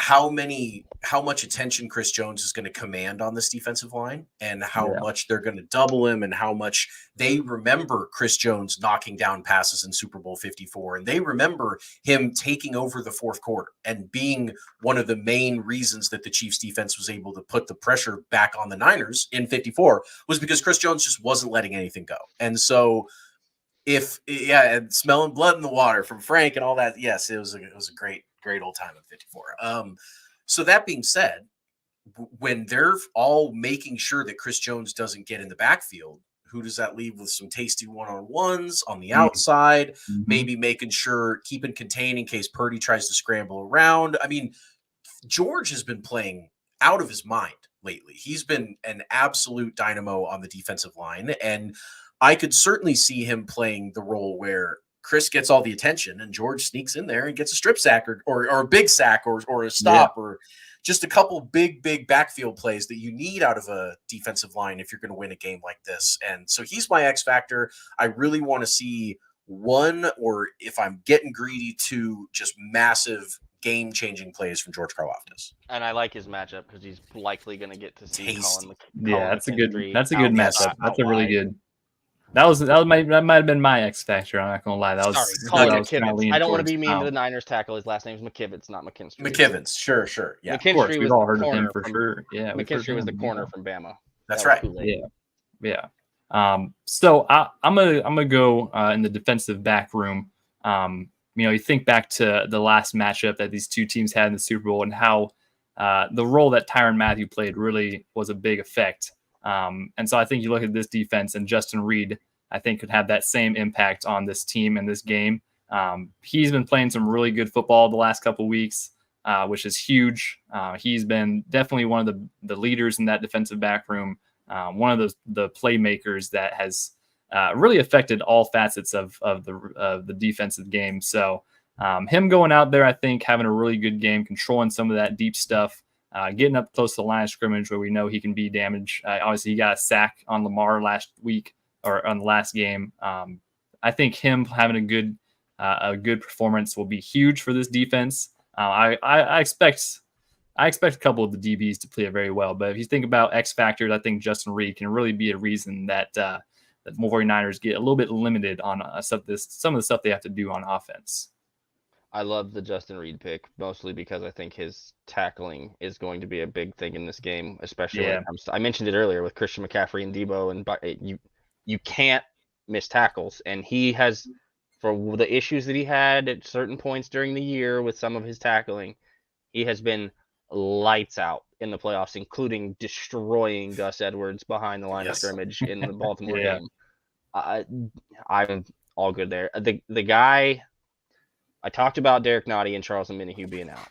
how much attention Chris Jones is going to command on this defensive line and how much they're going to double him and how much they remember Chris Jones knocking down passes in Super Bowl 54. And they remember him taking over the fourth quarter and being one of the main reasons that the Chiefs defense was able to put the pressure back on the Niners in 54 was because Chris Jones just wasn't letting anything go. And so and smelling blood in the water from Frank and all that. Yes, it was a great old time in 54. So that being said, when they're all making sure that Chris Jones doesn't get in the backfield, who does that leave with some tasty one-on-ones on the outside, maybe making sure, keeping contained in case Purdy tries to scramble around? I mean, George has been playing out of his mind lately. He's been an absolute dynamo on the defensive line, and I could certainly see him playing the role where Chris gets all the attention and George sneaks in there and gets a strip sack or a big sack or a stop or just a couple big backfield plays that you need out of a defensive line if you're going to win a game like this. And so he's my X factor. I really want to see one, or if I'm getting greedy, two just massive game-changing plays from George Karlaftis. And I like his matchup because he's likely going to get to see Colin that's a good matchup. That's a really good. That might have been my X factor. I'm not gonna lie. That was Sorry, call him McKivitz. I don't want to towards. be mean to the Niners tackle. His last name is McKivitz, not McKinstry. McKivitz, sure, yeah. Of course, McKinstry we've was all the heard of corner him for from sure. Yeah, McKinstry was the corner from Bama. That's That was right. Kool-Aid. Yeah. So I'm gonna go in the defensive back room. You think back to the last matchup that these two teams had in the Super Bowl and how the role that Tyrann Mathieu played really was a big effect. And so I think you look at this defense and Justin Reid, I think could have that same impact on this team and this game. He's been playing some really good football the last couple of weeks, which is huge. He's been definitely one of the leaders in that defensive back room. One of the playmakers that has really affected all facets of the defensive game. So him going out there, I think, having a really good game, controlling some of that deep stuff, getting up close to the line of scrimmage where we know he can be damaged. Obviously, he got a sack on Lamar last week or on the last game. I think him having a good performance will be huge for this defense. I expect a couple of the DBs to play it very well, but if you think about X factors, I think Justin Reid can really be a reason that the 49ers get a little bit limited on some of the stuff they have to do on offense. I love the Justin Reid pick, mostly because I think his tackling is going to be a big thing in this game, especially when it comes to, I mentioned it earlier with Christian McCaffrey and Debo, and you can't miss tackles, and he has, for the issues that he had at certain points during the year with some of his tackling, he has been lights out in the playoffs, including destroying Gus Edwards behind the line of scrimmage in the Baltimore game. I'm all good there. The guy, I talked about Derek Nottie and Charles Omenihu being out.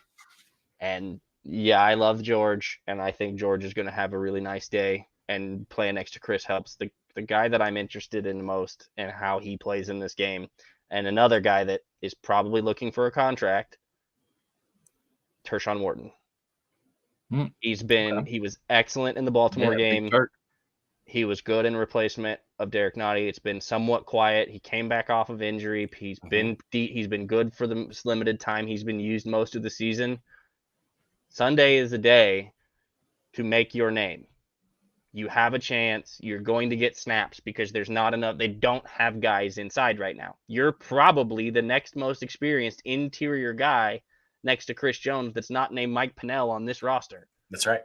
And yeah, I love George, and I think George is going to have a really nice day, and playing next to Chris helps. The guy that I'm interested in most and how he plays in this game, and another guy that is probably looking for a contract, Tershawn Wharton. He was excellent in the Baltimore game. He was good in replacement of Derek Nottie. It's been somewhat quiet. He came back off of injury. He's been good for the limited time he's been used most of the season. Sunday is a day to make your name. You have a chance. You're going to get snaps because there's not enough. They don't have guys inside right now. You're probably the next most experienced interior guy next to Chris Jones that's not named Mike Pennell on this roster. That's right.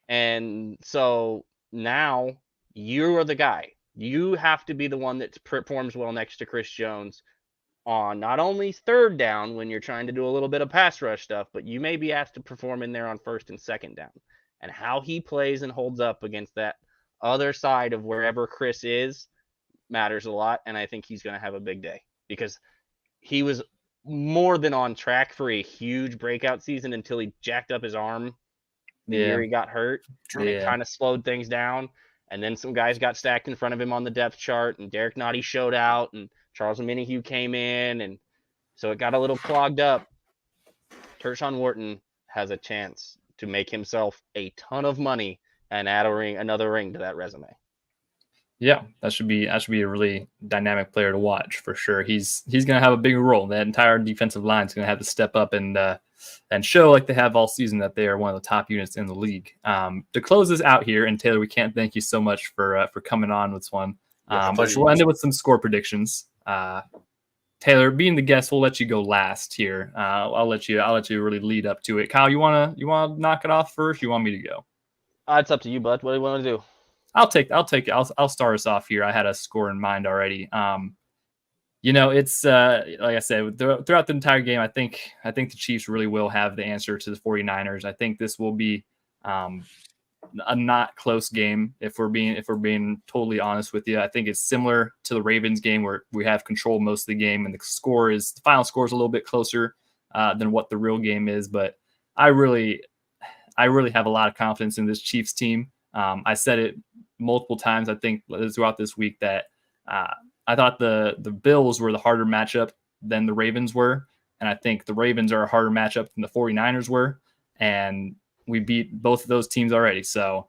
And so now you are the guy. You have to be the one that performs well next to Chris Jones on not only third down when you're trying to do a little bit of pass rush stuff, but you may be asked to perform in there on first and second down. And how he plays and holds up against that other side of wherever Chris is matters a lot. And I think he's going to have a big day because he was more than on track for a huge breakout season until he jacked up his arm the year he got hurt. And it kind of slowed things down. And then some guys got stacked in front of him on the depth chart, and Derek Nottie showed out, and Charles Omenihu came in, and so it got a little clogged up. Tershawn Wharton has a chance to make himself a ton of money and add another ring to that resume. Yeah, that should be a really dynamic player to watch for sure. He's going to have a big role. That entire defensive line is going to have to step up and show like they have all season that they are one of the top units in the league. To close this out here, and Taylor, we can't thank you so much for coming on with this one. But we'll end it with some score predictions. Taylor, being the guest, we'll let you go last here. I'll let you really lead up to it. Kyle, you wanna knock it off first? You want me to go? It's up to you, bud. What do you want to do? I'll take it. I'll start us off here. I had a score in mind already. It's like I said, throughout the entire game, I think the Chiefs really will have the answer to the 49ers. I think this will be a not close game if we're being totally honest with you. I think it's similar to the Ravens game where we have control most of the game and the final score is a little bit closer than what the real game is. But I really have a lot of confidence in this Chiefs team. I said it multiple times, I think, throughout this week that I thought the Bills were the harder matchup than the Ravens were. And I think the Ravens are a harder matchup than the 49ers were. And we beat both of those teams already. So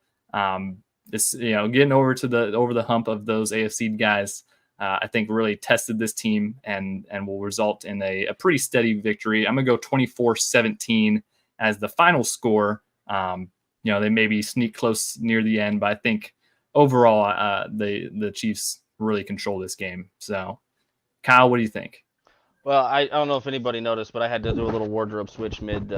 this, getting over the hump of those AFC guys, I think really tested this team and will result in a pretty steady victory. I'm going to go 24-17 as the final score. They maybe sneak close near the end, but I think overall the Chiefs really control this game. So, Kyle, what do you think? Well, I don't know if anybody noticed, but I had to do a little wardrobe switch mid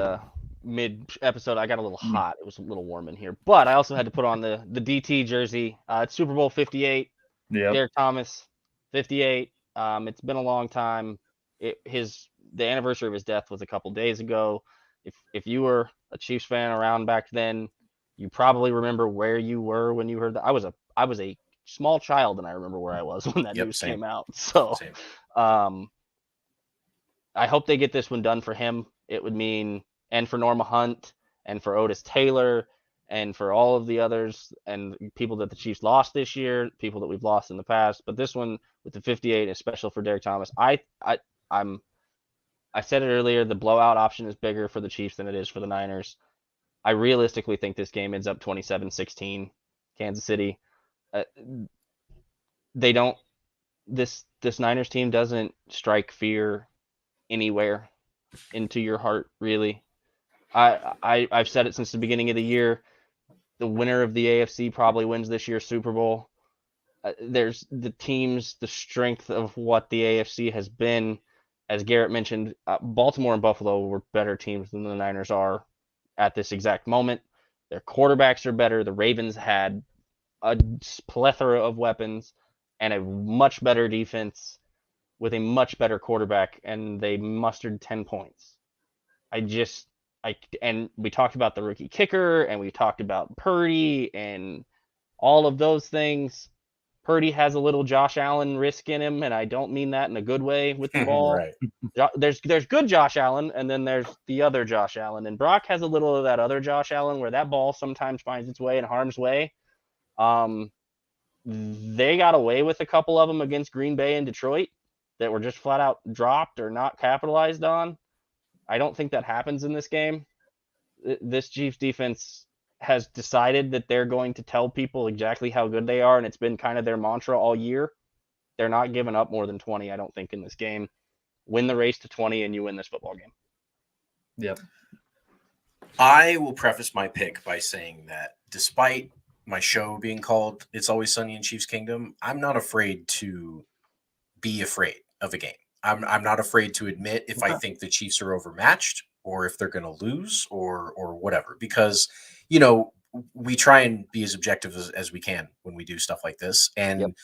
episode. I got a little hot. It was a little warm in here, but I also had to put on the DT jersey. It's Super Bowl 58. Yeah. Derek Thomas, 58. It's been a long time. The anniversary of his death was a couple days ago. If you were a Chiefs fan around back then, you probably remember where you were when you heard that. I was a small child, and I remember where I was when that news came out. So, I hope they get this one done for him. It would mean, and for Norma Hunt, and for Otis Taylor, and for all of the others, and people that the Chiefs lost this year, people that we've lost in the past. But this one with the 58 is special for Derek Thomas. I said it earlier, the blowout option is bigger for the Chiefs than it is for the Niners. I realistically think this game ends up 27-16, Kansas City. This Niners team doesn't strike fear anywhere into your heart, really. I've said it since the beginning of the year. The winner of the AFC probably wins this year's Super Bowl. There's the strength of what the AFC has been. As Garrett mentioned, Baltimore and Buffalo were better teams than the Niners are at this exact moment. Their quarterbacks are better. The Ravens had a plethora of weapons and a much better defense with a much better quarterback, and they mustered 10 points. And we talked about the rookie kicker, and we talked about Purdy and all of those things. Purdy has a little Josh Allen risk in him, and I don't mean that in a good way with the ball. Right. There's good Josh Allen, and then there's the other Josh Allen. And Brock has a little of that other Josh Allen where that ball sometimes finds its way in harm's way. They got away with a couple of them against Green Bay and Detroit that were just flat out dropped or not capitalized on. I don't think that happens in this game. This Chiefs defense has decided that they're going to tell people exactly how good they are, and it's been kind of their mantra all year. They're not giving up more than 20, I don't think, in this game. Win the race to 20, and you win this football game. Yep. I will preface my pick by saying that despite my show being called It's Always Sunny in Chiefs Kingdom, I'm not afraid to be afraid of a game. I'm not afraid to admit if I think the Chiefs are overmatched or if they're going to lose or whatever, because, we try and be as objective as we can when we do stuff like this. And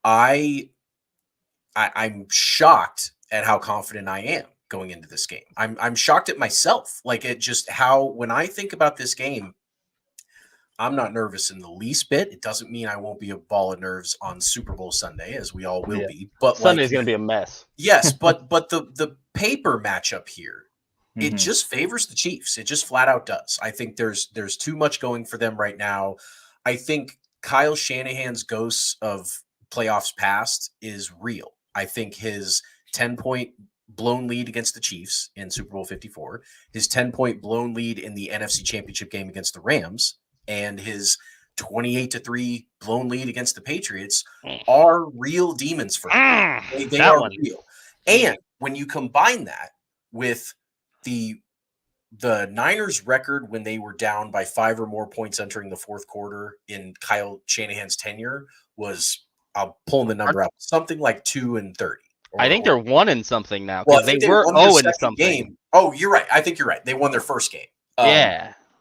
I'm shocked at how confident I am going into this game. I'm shocked at myself. Like, it just how, when I think about this game, I'm not nervous in the least bit. It doesn't mean I won't be a ball of nerves on Super Bowl Sunday, as we all will be. But Sunday's going to be a mess. Yes, but the paper matchup here, it just favors the Chiefs. It just flat out does. I think there's too much going for them right now. I think Kyle Shanahan's ghost of playoffs past is real. I think his 10-point blown lead against the Chiefs in Super Bowl 54, his 10-point blown lead in the NFC Championship game against the Rams, and his 28-3 blown lead against the Patriots are real demons for him. They are real. And when you combine that with the Niners record when they were down by 5 or more points entering the fourth quarter in Kyle Shanahan's tenure was, I'll pull the number up, something like 2-30. I think they're 1-something now. Well, they were 0-something. Game. Oh, you're right. I think you're right. They won their first game.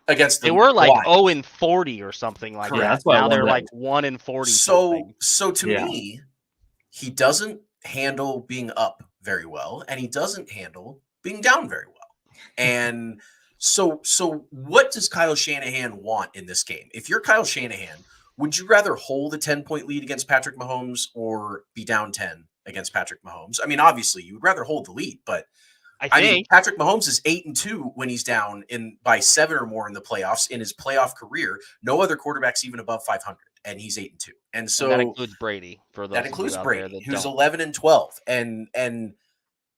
Against they were like 0-40 or something like that. That's now they're like 1-40. So to me, he doesn't handle being up very well, and he doesn't handle being down very well. And so what does Kyle Shanahan want in this game? If you're Kyle Shanahan, would you rather hold a 10-point lead against Patrick Mahomes or be down 10 against Patrick Mahomes? I mean, obviously, you would rather hold the lead, but I mean, Patrick Mahomes is 8-2 when he's down by 7 or more in the playoffs in his playoff career. No other quarterback's even above 500, and he's 8-2. And so that includes Brady. That includes Brady, who's 11-12, and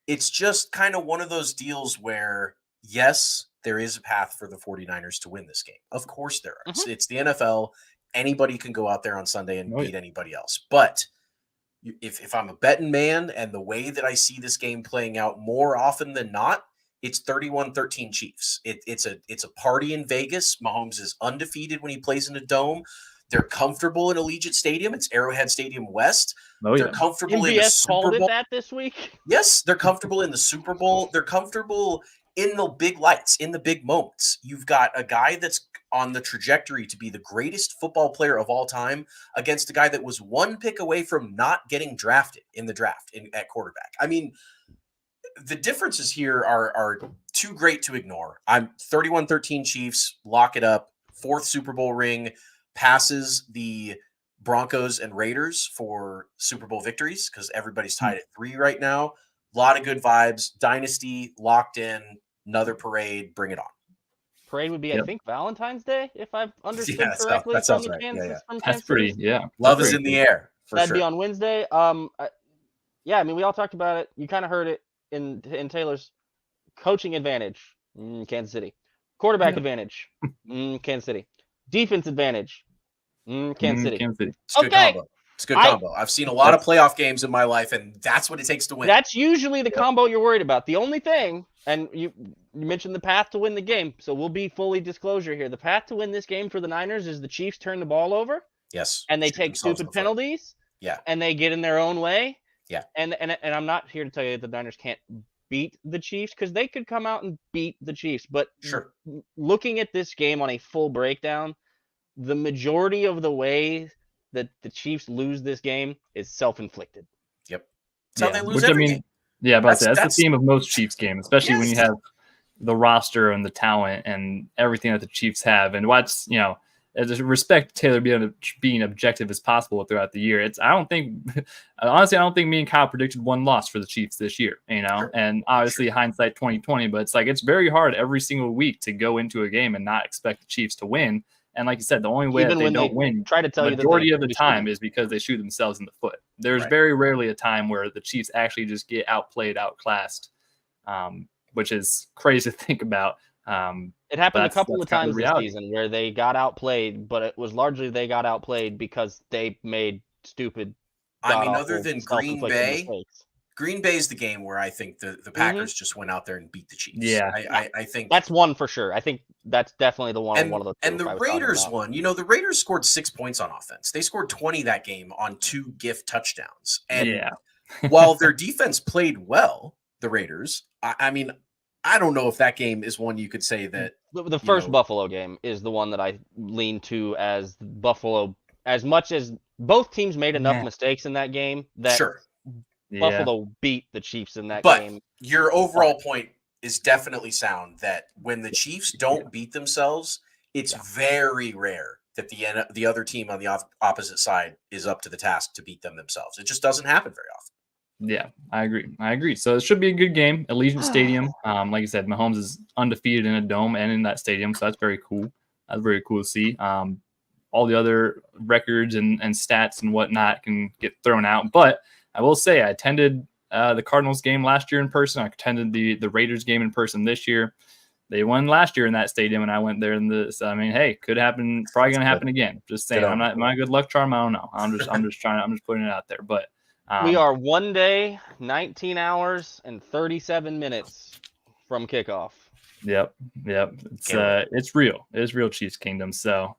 it's just kind of one of those deals where, yes, there is a path for the 49ers to win this game. Of course there is. It's the NFL. Anybody can go out there on Sunday and beat anybody else. But if I'm a betting man, and the way that I see this game playing out more often than not, it's 31-13 Chiefs. It's a party in Vegas. Mahomes is undefeated when he plays in a dome. They're comfortable in Allegiant Stadium. It's Arrowhead Stadium West. Oh, They're yeah. comfortable in the MVS Super called Bowl. it that this week. Yes, they're comfortable in the Super Bowl. They're comfortable in the big lights, in the big moments. You've got a guy that's on the trajectory to be the greatest football player of all time against a guy that was one pick away from not getting drafted in the draft at quarterback. I mean, the differences here are too great to ignore. I'm 31-13 Chiefs, lock it up. 4th Super Bowl ring, passes the Broncos and Raiders for Super Bowl victories because everybody's tied at 3 right now. A lot of good vibes. Dynasty locked in. Another parade. Bring it on. Parade would be, I think, Valentine's Day, if I've understood Yeah, correctly that from sounds the right. Kansas. Yeah. From That's Kansas pretty. City. Yeah. Love is in the air. That'd be on Wednesday. Yeah, I mean, we all talked about it. You kind of heard it in Taylor's coaching advantage. Kansas City. Quarterback advantage. Kansas City. Defense advantage. Kansas City. Kansas City. It's a good combo. It's a good combo. I've seen a lot of playoff games in my life, and that's what it takes to win. That's usually the combo you're worried about. The only thing, and you mentioned the path to win the game, so we'll be fully disclosure here. The path to win this game for the Niners is the Chiefs turn the ball over. Yes. And they take stupid penalties. Yeah. And they get in their own way. Yeah. And I'm not here to tell you that the Niners can't beat the Chiefs because they could come out and beat the Chiefs. But sure, looking at this game on a full breakdown, the majority of the way that the Chiefs lose this game is self-inflicted. Yep. That's how they lose every game. Yeah, but that's the theme of most Chiefs games, especially when you have the roster and the talent and everything that the Chiefs have. And what's, as respect Taylor being objective as possible throughout the year. Honestly, I don't think me and Kyle predicted one loss for the Chiefs this year, Sure. and obviously hindsight 2020, but it's very hard every single week to go into a game and not expect the Chiefs to win. And like you said, the only way that they don't win try to tell majority of the time is because they shoot themselves in the foot. There's very rarely a time where the Chiefs actually just get outplayed, outclassed, which is crazy to think about. It happened a couple of times this season where they got outplayed, but it was largely they got outplayed because they made stupid. Other than Green Bay, mistakes. Green Bay is the game where I think the Packers just went out there and beat the Chiefs. Yeah, I think that's one for sure. I think that's definitely the one. And, one of the and the Raiders one. The Raiders scored 6 points on offense. They scored 20 that game on 2 gift touchdowns. And while their defense played well, the Raiders, I mean, I don't know if that game is one you could say that the first Buffalo game is the one that I lean to as Buffalo. As much as both teams made enough mistakes in that game that Buffalo beat the Chiefs in that game. But your overall point is definitely sound that when the Chiefs don't beat themselves, it's very rare that the other team on the opposite side is up to the task to beat them themselves. It just doesn't happen very often. Yeah, I agree. So it should be a good game at Allegiant Stadium. Like I said, Mahomes is undefeated in a dome and in that stadium, so that's very cool. That's very cool to see. All the other records and stats and whatnot can get thrown out. But I will say I attended the Cardinals game last year in person. I attended the Raiders game in person this year. They won last year in that stadium, and I went there. Hey, could happen. Probably going to happen again. Just saying. I'm not my good luck charm. I don't know. I'm just putting it out there. But we are 1 day, 19 hours, and 37 minutes from kickoff. Yep. It's real. It's real Chiefs Kingdom. So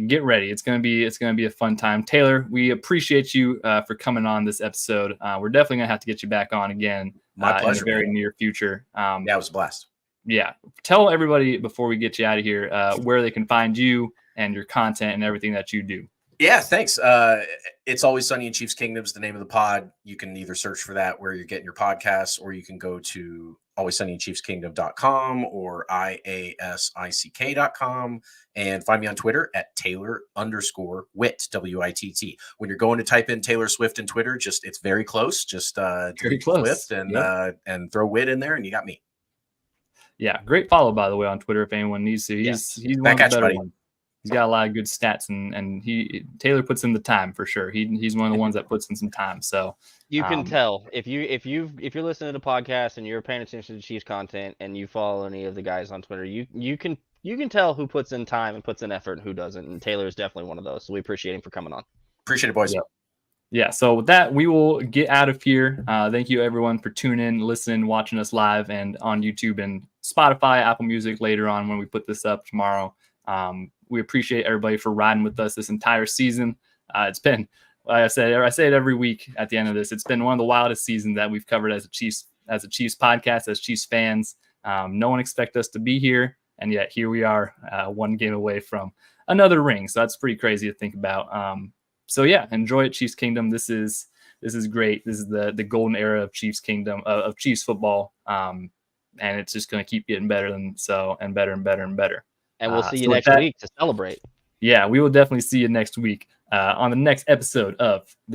get ready. It's gonna be a fun time. Taylor, we appreciate you for coming on this episode. We're definitely gonna have to get you back on again My pleasure, in the very near future. It was a blast. Yeah. Tell everybody before we get you out of here where they can find you and your content and everything that you do. Yeah, thanks. It's Always Sunny in Chiefs Kingdom is the name of the pod. You can either search for that where you're getting your podcasts, or you can go to alwayssunnyinchiefskingdom.com or IASICK.com and find me on Twitter at Taylor_Witt, WITT. When you're going to type in Taylor Swift in Twitter, it's very close. Just very close. Swift and throw Witt in there and you got me. Yeah, great follow, by the way, on Twitter if anyone needs to. He's one of the better ones. He's got a lot of good stats, and Taylor puts in the time for sure. He's one of the ones that puts in some time. So you can tell if you're listening to the podcast and you're paying attention to Chiefs content and you follow any of the guys on Twitter, you can tell who puts in time and puts in effort and who doesn't. And Taylor is definitely one of those. So we appreciate him for coming on. Appreciate it, boys. Yep. Yeah. So with that, we will get out of here. Thank you everyone for tuning in, listening, watching us live and on YouTube and Spotify, Apple Music later on when we put this up tomorrow. We appreciate everybody for riding with us this entire season. It's been, like I say it every week at the end of this. It's been one of the wildest seasons that we've covered as a Chiefs podcast, as Chiefs fans. No one expected us to be here, and yet here we are, one game away from another ring. So that's pretty crazy to think about. So yeah, enjoy it, Chiefs Kingdom. This is great. This is the golden era of Chiefs Kingdom, of Chiefs football. And it's just going to keep getting better and better and better and better. And we'll see you next week to celebrate. Yeah, we will definitely see you next week on the next episode of the